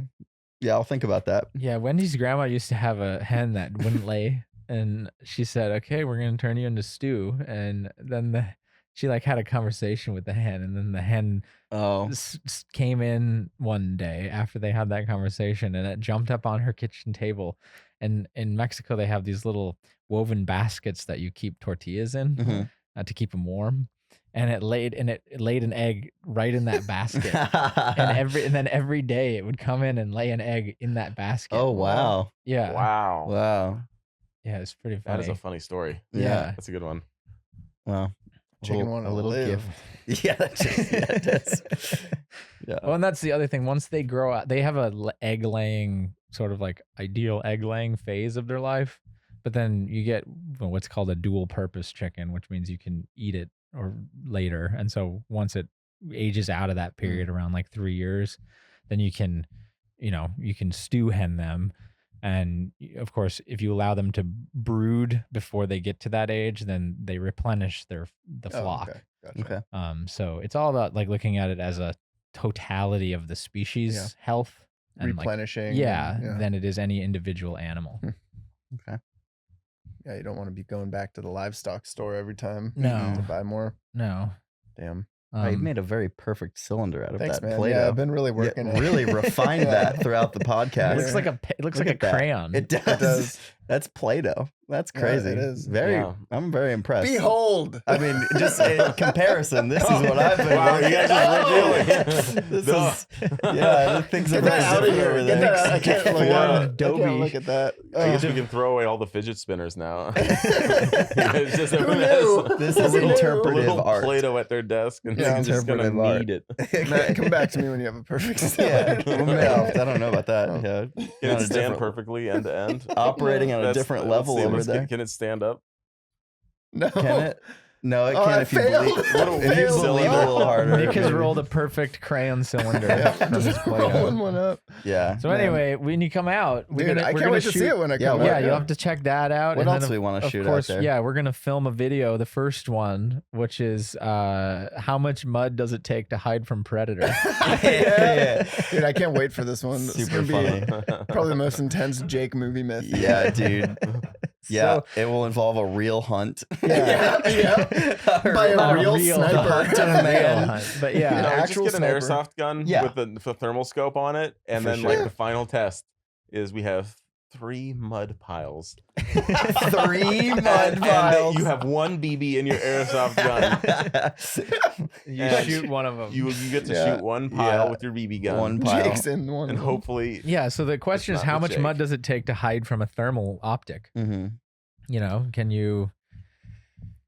Yeah, I'll think about that. Yeah. Wendy's grandma used to have a hen that wouldn't lay. And she said, okay, we're going to turn you into stew. And then she like had a conversation with the hen. And then the hen Oh. came in one day after they had that conversation, and it jumped up on her kitchen table. And in Mexico, they have these little woven baskets that you keep tortillas in Mhm. to keep them warm. And it laid an egg right in that basket. and then every day it would come in and lay an egg in that basket. Oh, wow. Yeah. Wow. Wow. Yeah, it's pretty That funny. is a funny story. Yeah. That's a good one. Wow. Chicken wanted a to little live. gift. Yeah, it does. Yeah. Well, and that's the other thing. Once they grow out, they have a egg laying sort of like ideal egg laying phase of their life. But then you get what's called a dual purpose chicken, which means you can eat it or later. And so once it ages out of that period around like 3 years, then you can stew hen them. And of course, if you allow them to brood before they get to that age, then they replenish the flock. Okay. Gotcha. Okay. So it's all about like looking at it as a totality of the species health and Replenishing. than it is any individual animal. Okay. Yeah, you don't want to be going back to the livestock store every time. No. To buy more. No. Damn. You made a very perfect cylinder out of Thanks, that man. Play-Doh. Yeah, I've been really working. Yeah, really refined that throughout the It podcast. looks like it looks Look like a at that. crayon. It does. does. That's Play-Doh. That's Yeah, crazy. it is. Very. Yeah. I'm very impressed. Behold. I mean, just in comparison, this is what I've been. Wow, working you guys just on. This No. is, yeah, things are Get very that out of different here. over Get there. that out. I can't look Yeah. at it. I Adobe. can't look at that. I guess we can throw away all the fidget spinners now. It's just Who everyone knew? has This Who is knew? a interpretive little art. Play-Doh at their desk, and Yeah, they're just gonna interpretive art. knead it. Matt, come back to me when you have a perfect Yeah, cylinder. well, I don't know about that. Oh. Yeah, Can On it a stand different- perfectly end to end? operating on a That's- different let's level see, over let's there. Can it stand up? No. Can it? No, it Oh, can't I if you failed. believe. If you Failed. believe a little harder. Nick has maybe. rolled a perfect crayon cylinder Yeah, from his just Play-Doh. rolling one up. Yeah. So Man. anyway, when you come out, Dude, I can't wait to see it when I Yeah, come Yeah, out. you'll have to check that out. What and else then we wanna of shoot out course, there? Yeah, we're gonna film a video, the first one, which is how much mud does it take to hide from predator? Yeah. Dude, I can't wait for this one. It's Super gonna be funny. probably the most intense Jake movie myth. Yeah, dude. Yeah, it will involve a real hunt. Yeah, yeah. By a Not real sniper. hunt, a real hunt. But yeah, An No, just actual get an sniper. airsoft gun Yeah. with the thermal scope on it, and For then sure. like the final test is we have 3 mud piles. 3 mud And piles. you have 1 BB in your airsoft gun. you and shoot one of them. You get to Yeah. shoot 1 pile Yeah. with your BB gun. 1 pile. Jake's in one. and of them. hopefully Yeah, so the question is not how the much Jake. mud does it take to hide from a thermal optic? Mhm. Can you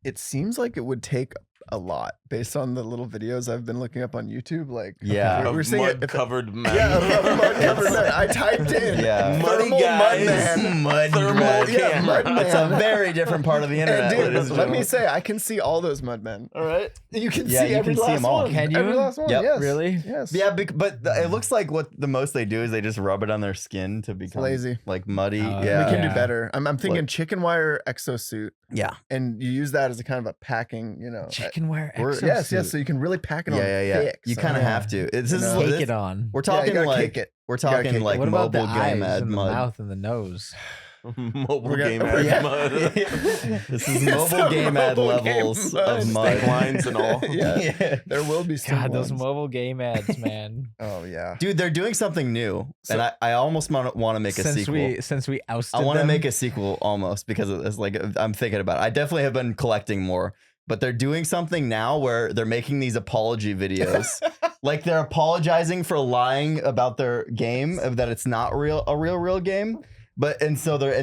It seems like it would take a lot, based on the little videos I've been looking up on YouTube, like Yeah. we're seeing mud covered men. mud-covered men. I typed in Muddy thermal guys. mudman. Mud Thermal man. camera. Mudman. It's a very different part of the And internet. dude, ladies and let me gentlemen. say, I can see all those mudmen. All right, you can Yeah, see you every can see last them all. one. Can you? Every last one. Yep. Yes. Really? Yes. Yeah, but it looks like what the most they do is they just rub it on their skin to become lazy. like muddy. Oh, yeah, We can Yeah. do better. I'm thinking Look. chicken wire exosuit, yeah, and you use that as a kind of a packing, Chicken wire We're- exosuit. Yes. So you can really pack it on. yeah. thick, You so- kind of Yeah. have to. It's You this, know. is- Take this- it on. We're Yeah, you talking gotta like kick it. we're gotta talking kick it. like What about the mobile game eyes ad and the mud. mouth and the nose? Mobile We're gonna- game ad yeah. mud. This is It's mobile a game ad mobile game levels mud. of mud. Stink lines and all. Yeah. There will be some God, those ones. mobile game ads, man. Oh yeah. Dude, they're doing something new, So- and I almost want to make a sequel. Since we ousted I want to them. make a sequel almost because it's like I'm thinking about it. I definitely have been collecting more, but they're doing something now where they're making these apology videos. Like they're apologizing for lying about their game, that it's not a real game. But and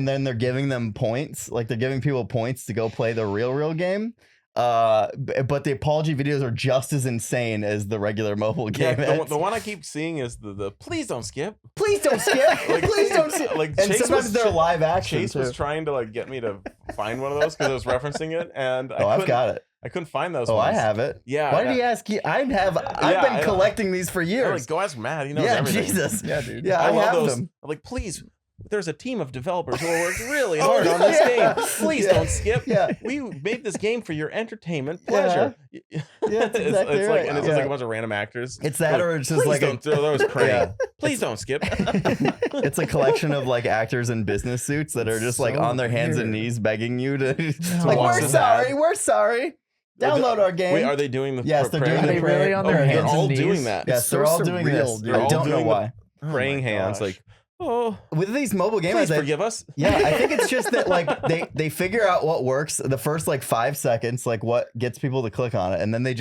then they're giving them points, like they're giving people points to go play the real game. But the apology videos are just as insane as the regular mobile Yeah, game. ads. the one I keep seeing is the please don't skip. Please don't skip. Like, Please don't skip. like, and Chase sometimes was- they're live action. Chase too. was trying to like get me to find one of those because I was referencing it, and I've got it. I couldn't find those. Oh, I ones. have it. Yeah. Why did he ask you? I've Yeah, been I know. collecting these for I'm years. like, go ask Matt. He knows Yeah, everything. Jesus. Yeah, dude. Yeah, I I love have those. them. I'm like, please. There's a team of developers who worked really Oh, hard on this yeah. game. Please Yeah. don't skip. Yeah. We made this game for your entertainment pleasure. Yeah, that's exactly it's right. like, and it's just Yeah. like a bunch of random actors. It's that, Like, or it's just please like don't throw those praying. Yeah. Please don't skip. it's a collection of like actors in business suits that are just like So on their hands and weird. knees begging you to To like, watch we're this sorry, ad. we're sorry. Download our game. Wait, are they doing the Yes, they're praying? doing Are the they really praying. on Oh, their they're hands all and knees? doing that. Yes, It's they're so all doing surreal, this. dude. I They're all don't know doing the- why. Oh praying my hands, gosh. like, oh, With these mobile games, please forgive us. Yeah, I think it's just that like they figure out what works the first like 5 seconds, like what gets people to click on it, and then they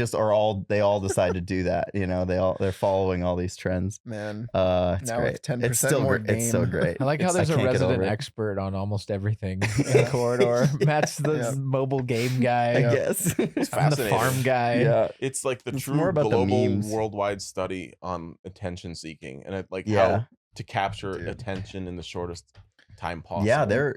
all decide to do that. You know, they're following all these trends. Man. It's Now great. with 10% It's still more great. It's so game. great. I like how It's- there's a can't get resident over it. expert on almost everything in Corridor. Matt's the Yeah. mobile game I guy. guess. I'm the Fascinating. farm guy. yeah. It's like the It's true more about the global memes. worldwide study on attention seeking and it, like Yeah. how to capture Dude. attention in the shortest time possible. Yeah, they're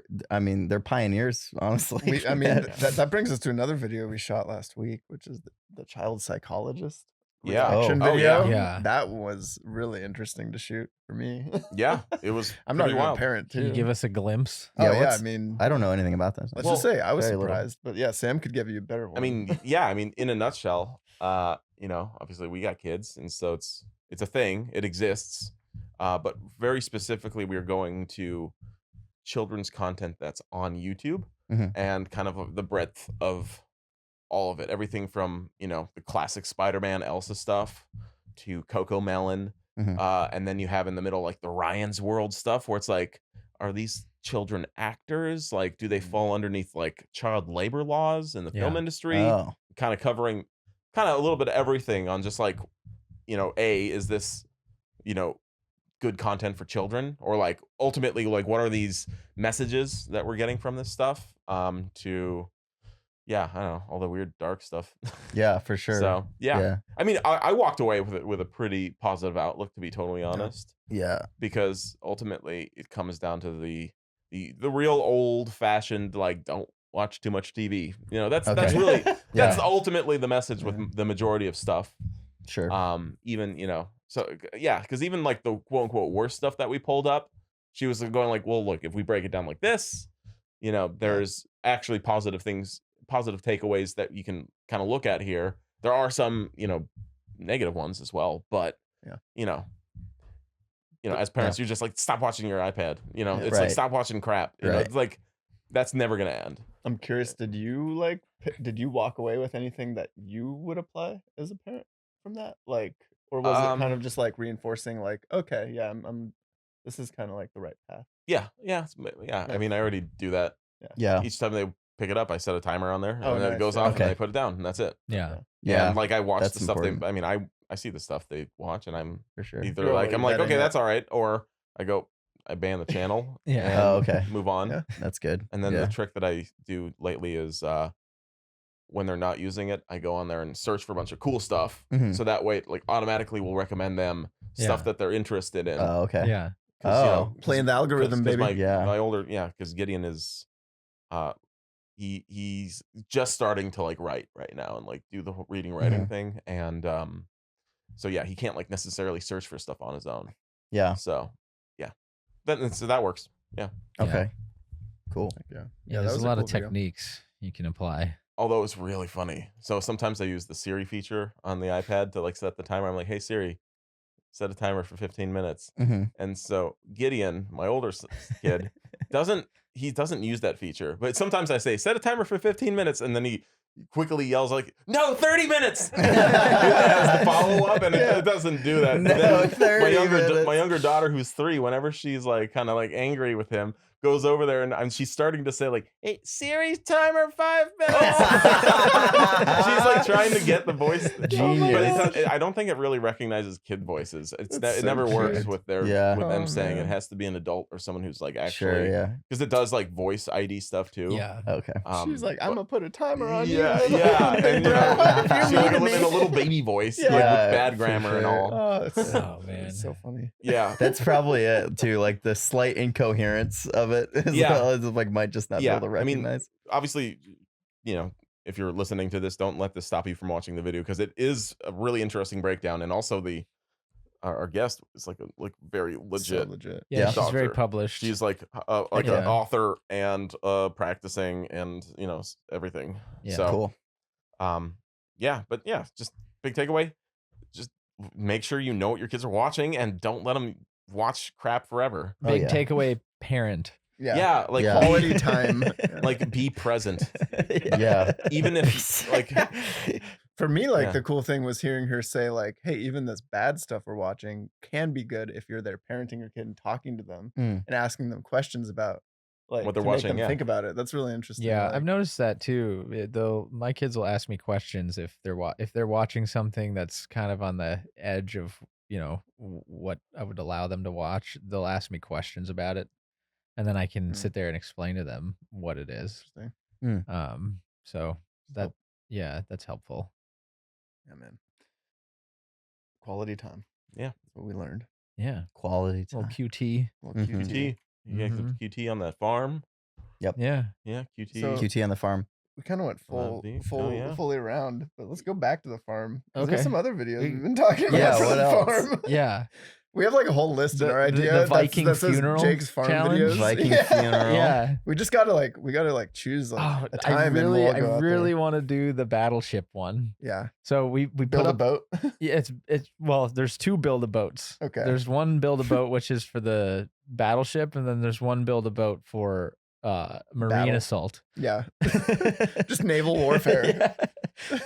pioneers, honestly. I mean, Man. that brings us to another video we shot last week, which is the child psychologist Yeah. reaction Oh, video. yeah. That was really interesting to shoot for me. yeah, it was. I'm not pretty even a wild. parent, Can too. you give us a glimpse? Oh, Yeah, yeah. what's- I mean, I don't know anything about this. let's just say I was very little. surprised. But yeah, Sam could give you a better one. I mean, yeah, I mean, in a nutshell, obviously we got kids, and so it's a thing. It exists, but very specifically, we're going to children's content that's on YouTube Mhm. and kind of the breadth of all of it. Everything from the classic Spider-Man Elsa stuff to Coco Melon, Mhm. and then you have in the middle like the Ryan's World stuff, where it's like, are these children actors? Like, do they fall underneath like child labor laws in the film Yeah. industry? Oh, Kind of covering kind of a little bit of everything on just like, is this, good content for children, or like ultimately like what are these messages that we're getting from this stuff? To I don't know, all the weird dark stuff. yeah, for sure. So yeah. yeah, I mean, I walked away with a pretty positive outlook, to be totally honest, yeah. because ultimately it comes down to the real old fashioned, like, don't watch too much TV. That's Okay. really that's Yeah. ultimately the message with the majority of stuff. Sure. Even because even like the quote unquote worst stuff that we pulled up, she was going like, well, look, if we break it down like this, there's actually positive takeaways that you can kind of look at here. There are some negative ones as well, but Yeah. as parents, you're just like, stop watching your iPad. It's Right. like, stop watching crap. Right. It's like, that's never gonna end. I'm curious, did you walk away with anything that you would apply as a parent from that? Like, or was it kind of just like reinforcing like, okay, yeah, I'm this is kind of like the right path. Yeah. I mean, I already do that. yeah. Each time they pick it up, I set a timer on there, Oh, and then it nice. goes Yeah. off, Okay. and I put it down, and that's it. Yeah. Yeah. And like I watch that's the stuff important. I mean, I see the stuff they watch, and I'm For sure. either You're like, already I'm like, vetting okay, it. that's all right, or I ban the channel. Yeah. And Oh, okay. move on. Yeah. That's good. And then Yeah. the trick that I do lately is when they're not using it, I go on there and search for a bunch of cool stuff. Mhm. So that way, it, like automatically will recommend them stuff Yeah. that they're interested in. Oh, okay. Yeah. 'Cause, you Oh. know, Playing the algorithm, baby. My older, because Gideon is, he's just starting to like write right now and like do the whole reading writing thing, and so yeah, he can't like necessarily search for stuff on his own. Yeah. So yeah, so that works. Yeah. Okay. Cool. Yeah. Yeah, that there's was a lot cool of video. techniques you can apply. Although it's really funny. So sometimes I use the Siri feature on the iPad to like set the timer. I'm like, hey Siri, set a timer for 15 minutes. Mm-hmm. And so Gideon, my older kid, doesn't use that feature. But sometimes I say, set a timer for 15 minutes. And then he quickly yells like, no, 30 minutes. As the follow up. And it doesn't do that. No, 30 minutes. My younger daughter, who's 3, whenever she's like kind of like angry with him, goes over there and she's starting to say like, hey, Siri's timer 5 minutes. She's like trying to get the voice. Genius. But I don't think it really recognizes kid voices. It so never works cute. with Yeah. with them Oh, saying man. it has to be an adult or someone who's like actually, Sure. Yeah. because it does like voice ID stuff too. Yeah. Okay. She's like, I'm gonna put a timer on you. Yeah, yeah, and you know, she like in a little baby voice, like with Yeah, bad for grammar and sure. all. Oh, it's Oh man. it's so funny. Yeah, That's probably it too. Like the slight incoherence of it, as Yeah. well as like might just not be able to I mean, recognize. obviously, you know, if you're listening to this, don't let this stop you from watching the video because it is a really interesting breakdown, and also our guest is like very legit. So legit. Yeah, Yeah. she's very Doctor. published. She's like an Yeah. author and practicing and you know everything. Yeah. So Cool. yeah, but yeah, just big takeaway. Just make sure you know what your kids are watching and don't let them watch crap forever. Oh, Big yeah. takeaway, parent. Yeah, like Yeah. Quality time. like be present. Yeah. Even if like For me, like Yeah. the cool thing was hearing her say, like, hey, even this bad stuff we're watching can be good if you're there parenting your kid and talking to them Mm. and asking them questions about like What they're to make watching, them yeah. think about it. That's really interesting. Yeah, like, I've noticed that too. Though my kids will ask me questions if they're watching something that's kind of on the edge of what I would allow them to watch. They'll ask me questions about it, and then I can sit there and explain to them what it is. interesting. So that that's helpful. Yeah, man. Quality time. Yeah. That's what we learned. Yeah, Quality little time. QT. Well, Mhm. QT. You get the QT on that farm. Yeah, Yeah, QT. So- QT on the farm. We kind of went yeah. fully around, but let's go back to the farm. 'Cause Okay. There's some other videos we've been talking about. Yeah, from what the else? farm. yeah, We have like a whole list in The- our the idea. Viking that says funeral Jake's farm challenge? videos. Viking Yeah. funeral. yeah. We just gotta choose like a time I and really, we'll go out there. want to do the battleship one. Yeah. So we Build put a up. boat. Yeah, it's well, there's 2 build a boats. Okay. There's one build a boat which is for the battleship, and then there's one build a boat for marine Battle. assault. Yeah. Just naval warfare. Yeah.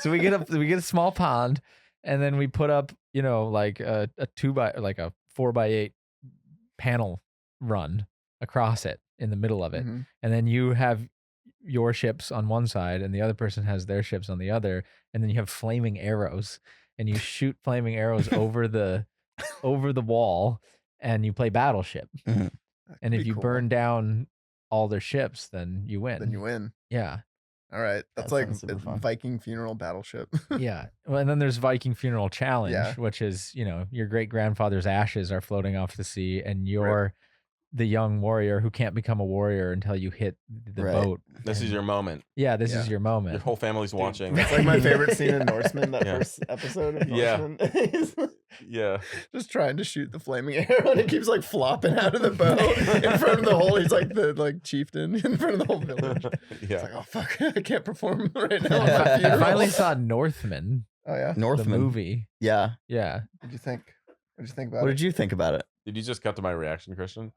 So we get a small pond, and then we put up like a 4x8 panel run across it in the middle of it, Mhm. and then you have your ships on one side and the other person has their ships on the other, and then you have flaming arrows and you shoot flaming arrows over the wall, and you play battleship. Mhm. That And could if be you cool. burn down all their ships, then you win. then you win. Yeah. All right. That's That like sounds super fun. Viking funeral battleship. Yeah. Well, and then there's Viking Funeral Challenge, Yeah. which is, your great grandfather's ashes are floating off the sea, and you're the young warrior who can't become a warrior until you hit the Right. boat. This is And- your moment. Yeah, this is Yeah. your moment. Your whole family's watching. It's like my favorite scene in Norseman, that Yeah. first episode of Yeah. Norseman. He's Yeah. just trying to shoot the flaming arrow, and it keeps like flopping out of the bow in front of the whole. He's like the chieftain in front of the whole village. It's Yeah. like, oh fuck, I can't perform right now. And at my I funeral. finally saw Northman, Oh yeah. the Northman. movie. Yeah. Yeah. What'd you think? What'd you think about What it? did you think about it? Did you just cut to my reaction, Christian?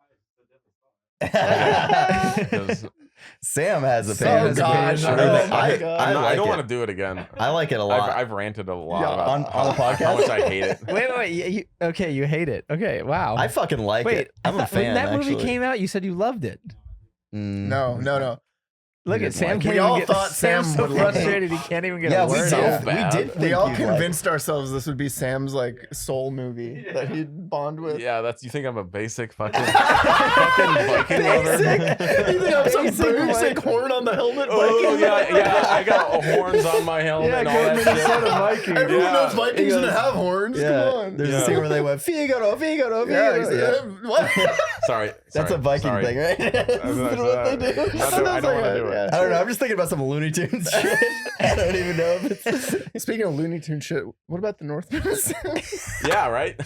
Sam has Sam opinions. has opinions. I, Oh my I, God. I, I like don't it. want to do it again. I like it a lot. I've ranted a lot Yeah, about on the how podcast? much I hate it. Wait. Okay, you hate it. Okay, wow. I fucking like Wait, it. I'm a fan. when that movie actually. came out, you said you loved it. Mm. No. Look at Sam. We all thought Sam's Sam so would love it. frustrated he can't even get Yeah, a word out. we did. We all convinced ourselves this would be Sam's like soul movie that he'd bond with. Yeah, that's. You think I'm a basic fucking Viking lover? You think I'm some basic horn on the helmet? Oh Viking? yeah. I got horns on my helmet and all that shit. Viking. Everyone knows Vikings He don't goes- have horns. Yeah, Come on. there's Yeah. a scene where they went Figaro, Figaro, Yeah, Figaro. exactly. What? Sorry. That's a Viking thing, right? That's what they do. I don't want to do it. I don't know. I'm just thinking about some Looney Tunes shit. I don't even know if it's. Speaking of Looney Tune shit, what about the Northman? Yeah, right.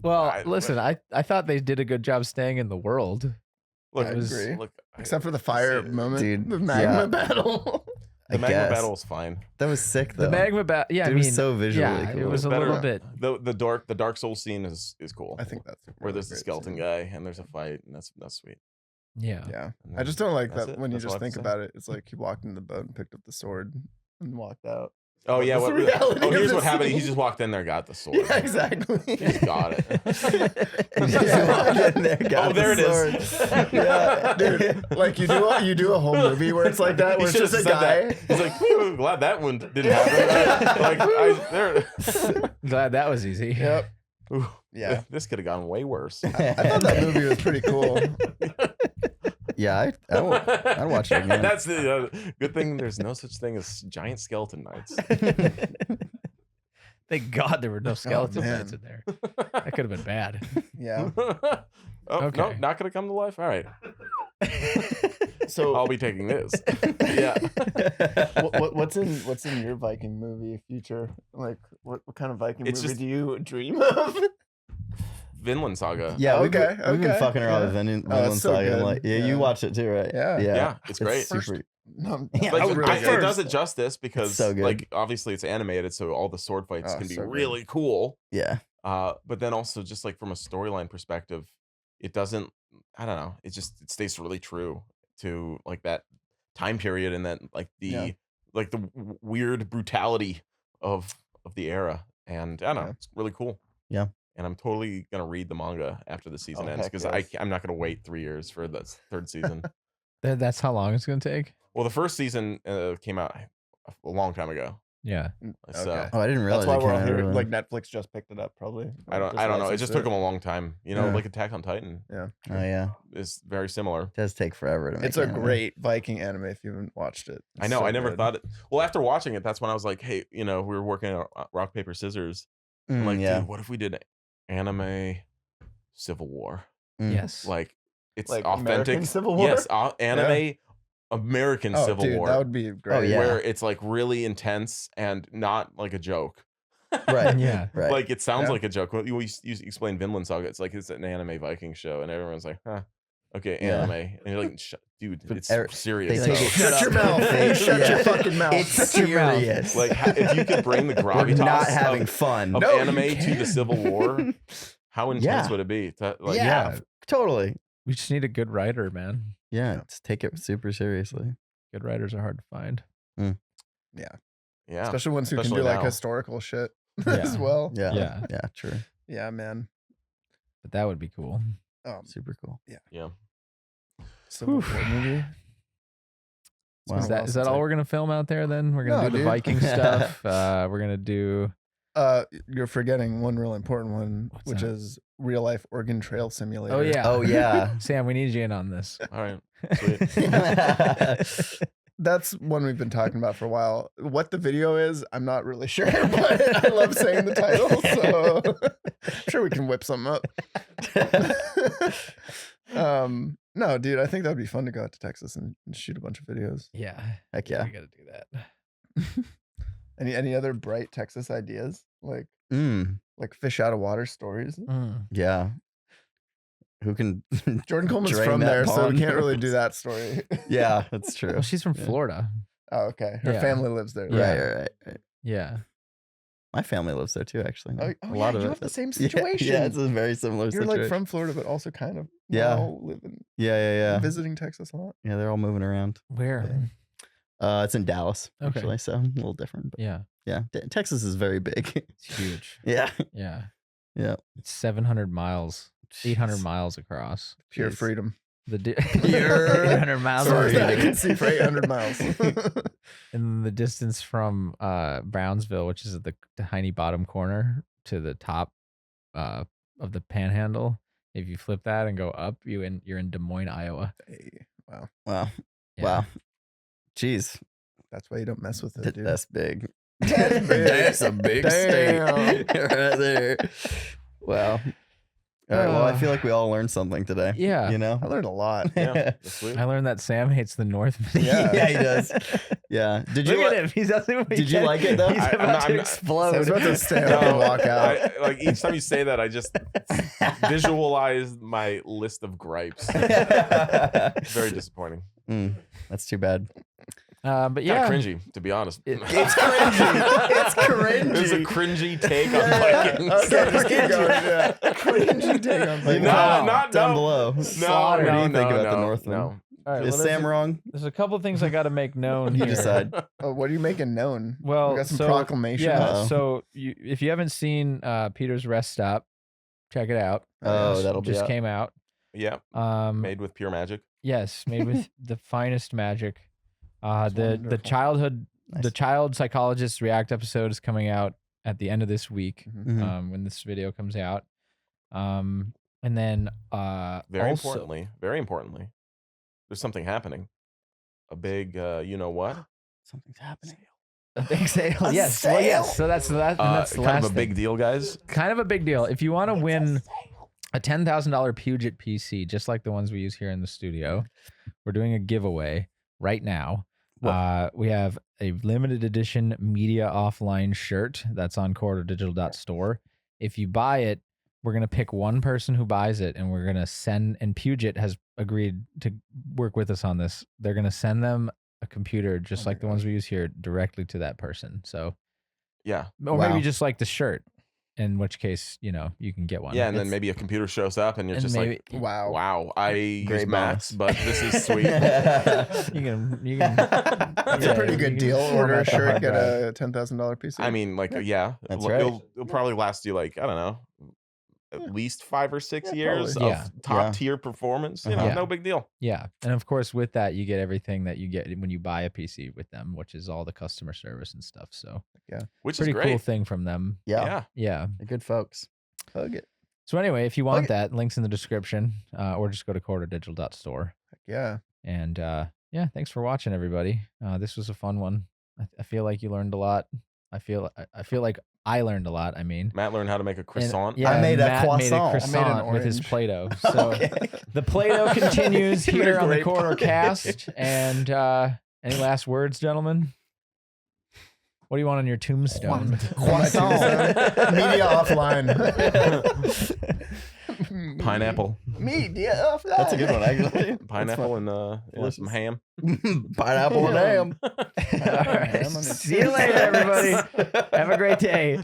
Well, I- listen, I thought they did a good job staying in the world. Look, I agree. Look, Except for the fire moment, Dude, the magma yeah. battle. the magma guess. battle is fine. That was sick though. The magma battle. Yeah, Dude, I it mean, was so visually yeah, cool. it was a Better. little bit. The Dark Souls scene is cool. I think that's a where really there's the great skeleton scene. guy and there's a fight and that's sweet. Yeah. Yeah, And I just don't like that's that it. when you That's all just I have think to say. about it. It's like he walked into the boat and picked up the sword and walked out. Oh yeah, That's what, the reality of here's the what happened. He scene. just walked in there, got the sword. Yeah, exactly. Just got it. Oh, there it is. Yeah, Dude, like you do a whole movie where it's like that, where He it's just should've a said guy. that. He's like, "Whew, glad that one didn't happen. There. Glad that was easy. Yep. Ooh, Yeah. this could have gone way worse. I thought that movie was pretty cool. Yeah, I'd watch it again. That's the good thing. There's no such thing as giant skeleton knights. Thank God there were no skeleton man. knights in there. That could have been bad. Yeah. Oh no, Okay. not gonna come to life. All right, So I'll be taking this. Yeah. what's in your Viking movie future? Like what kind of Viking It's movie just- do you dream of? Vinland Saga. Yeah, we've Okay, been okay, fucking around yeah. with Vinland that's so Saga. And good. like, yeah, Yeah. you watched it too, right? Yeah. Yeah, it's great. super. No, Yeah, Like, it's really it good. does it justice because so good. like obviously it's animated, so all the sword fights Oh, can be so good. really cool. Yeah, But then also just like from a storyline perspective, it doesn't. I don't know. It stays really true to like that time period and then like the Yeah. like the weird brutality of the era. And I don't know. Yeah. It's really cool. Yeah. And I'm totally gonna read the manga after the season Oh, ends heck because yes. I'm not gonna wait 3 years for the third season. That's how long it's going to take? Well, the first season came out a long time ago. Yeah. So Okay. Oh, I didn't realize. That's why it we're all came out here. early. Like Netflix just picked it up, probably. I don't know. It just took them a long time. You know, Yeah. like Attack on Titan Oh yeah, is very similar. it does take forever to make. It's a anime. great Viking anime if you haven't watched it. I It's know. so I never good. thought it. Well, after watching it, that's when I was like, hey, you know, we were working on rock paper scissors. I'm like, yeah. dude, what if we did anime Civil War? Mm. Yes. Like it's Like authentic American Civil War? Yes, anime American Oh, Civil dude, War. that would be great. Oh, yeah. Where it's like really intense and not like a joke. Right. Yeah. Right. Like it sounds Yeah. like a joke. Well, you explain Vinland Saga. It's like it's an anime Viking show, and everyone's like, "Huh, okay, Yeah. anime." And you're like, Dude, But it's they serious." take though. it- Shut your mouth. They- Shut your yeah. fucking mouth. It's Shut your mouth. serious. Like if you could bring the We're gravitas not having of, fun. of No, you anime to the can. Civil War, how intense Yeah. would it be? Like, yeah, totally. We just need a good writer, man. Yeah, just take it super seriously. Good writers are hard to find. yeah. Especially ones who can Especially do like now. historical shit Yeah. as well. Yeah, Yeah. yeah, true. Yeah, man. But that would be cool. Super cool. Yeah. Civil War movie. It's Wow. been Is a while that since all I- we're gonna film out there? Then we're gonna No, do the dude. Viking stuff. We're gonna do. You're forgetting one real important one, What's which that? is real life Oregon Trail Simulator. Oh yeah. Oh yeah. Sam, we need you in on this. All right. Sweet. That's one we've been talking about for a while. What the video is, I'm not really sure, but I love saying the title, so I'm sure we can whip something up. No, dude, I think that would be fun to go out to Texas and shoot a bunch of videos. Yeah. Heck yeah. We gotta do that. Any other bright Texas ideas? Like fish out of water stories? Mm. Yeah. Who can? Jordan Coleman's drain from that there, so we pond? can't really do that story. Yeah, that's true. Well, she's from Yeah. Florida. Oh, okay. Her Yeah. family lives there. Yeah. Right. Yeah. My family lives there too, actually. Oh, A yeah, lot of you it. have the same Yeah, situation. Yeah, it's a very similar You're situation. like from Florida, but also kind of Yeah. now living, yeah. visiting Texas a lot. Yeah, they're all moving around. Where? It's in Dallas, Okay. actually, so a little different. But Yeah. yeah, Texas is very big. It's huge. Yeah. Yeah. Yeah. It's 700 miles, 800 Jeez. miles across. Pure Jeez. freedom. Pure 800 miles. Sorry, Sorry. I can see for 800 miles. And the distance from Brownsville, which is at the tiny bottom corner, to the top of the Panhandle. If you flip that and go up, you're in Des Moines, Iowa. Hey, wow, Wow. Yeah. Wow. Jeez. that's why you don't mess with it, dude. That's big. That's big. That's a big Damn. state right there. Wow. All right. Well, I feel like we all learned something today. Yeah. You know? I learned a lot. Yeah, that's sweet. I learned that Sam hates the North. Yeah. Yeah, he does. Yeah. Did you Look at him. He's Did you like it though? He's I'm about not- to I'm not- explode. I was about to stand up and walk out. Like each time you say that, I just visualize my list of gripes. Very disappointing. That's too bad. But yeah, Kind of cringy, to be honest. It's cringy. It's cringy. It's a cringy take on Vikings. Okay, just keep going. Yeah. Cringy take on Vikings. No, down no. below. No, What do you think about the no, Northland? no. all right, Is well, Sam wrong? there's a couple things I got to make known You here. decide. Oh, what are you making known? Well, We got some so, proclamations. Yeah, Uh-oh. so if you haven't seen Peter's Rest Stop, check it out. Oh, that'll be just out. came out. Yeah, made with pure magic. Yes, made with the finest magic. The wonderful. childhood Nice. the child psychologist react episode is coming out at the end of this week. Mhm. When this video comes out. And then Very also, importantly, there's something happening. A big, you know what? Something's happening. a big sale. A Yes. Well, yes. sale? So that's the last Kind of a thing. big deal, guys. Kind of a big deal. If you want to win a $10,000 Puget PC, just like the ones we use here in the studio, we're doing a giveaway right now. We have a limited edition media offline shirt that's on CorridorDigital.store. If you buy it, we're going to pick one person who buys it, and we're going to send, and Puget has agreed to work with us on this. They're going to send them a computer just like the ones we use here directly to that person. So, Yeah. or Wow. maybe just like the shirt, in which case, you can get one. Yeah, and then maybe a computer shows up and you're And just maybe- like, Wow. wow, I use Great Macs, bonus. but this is sweet. you can That's Yeah, a pretty you good can deal. Order a format the shirt, hard get drive. a $10,000 PC. I mean, like, yeah, That's it'll probably last you like, I don't know, at least 5 or 6 years probably. of Yeah. top tier performance. You know, Yeah. no big deal. Yeah, and of course with that you get everything that you get when you buy a PC with them, which is all the customer service and stuff. So Which pretty is great. cool thing from them. Yeah. Yeah. Yeah. They're good folks. Hug it. So anyway, if you want Okay. that, links in the description, or just go to CorridorDigital.store. Heck yeah. And yeah, thanks for watching, everybody. This was a fun one. I feel like you learned a lot. I feel like I learned a lot. I mean, Matt learned how to make a And, croissant. yeah, I made a Matt made croissant. I made an croissant with his orange. Play-Doh. So Okay. the Play-Doh continues You made here on the great pie. CorridorCast. And any last words, gentlemen? What do you want on your tombstone? Croissant. Media offline. Pineapple. Media offline. That's a good one, actually. Pineapple and some ham. Pineapple and ham. All right. See you later, everybody. Have a great day.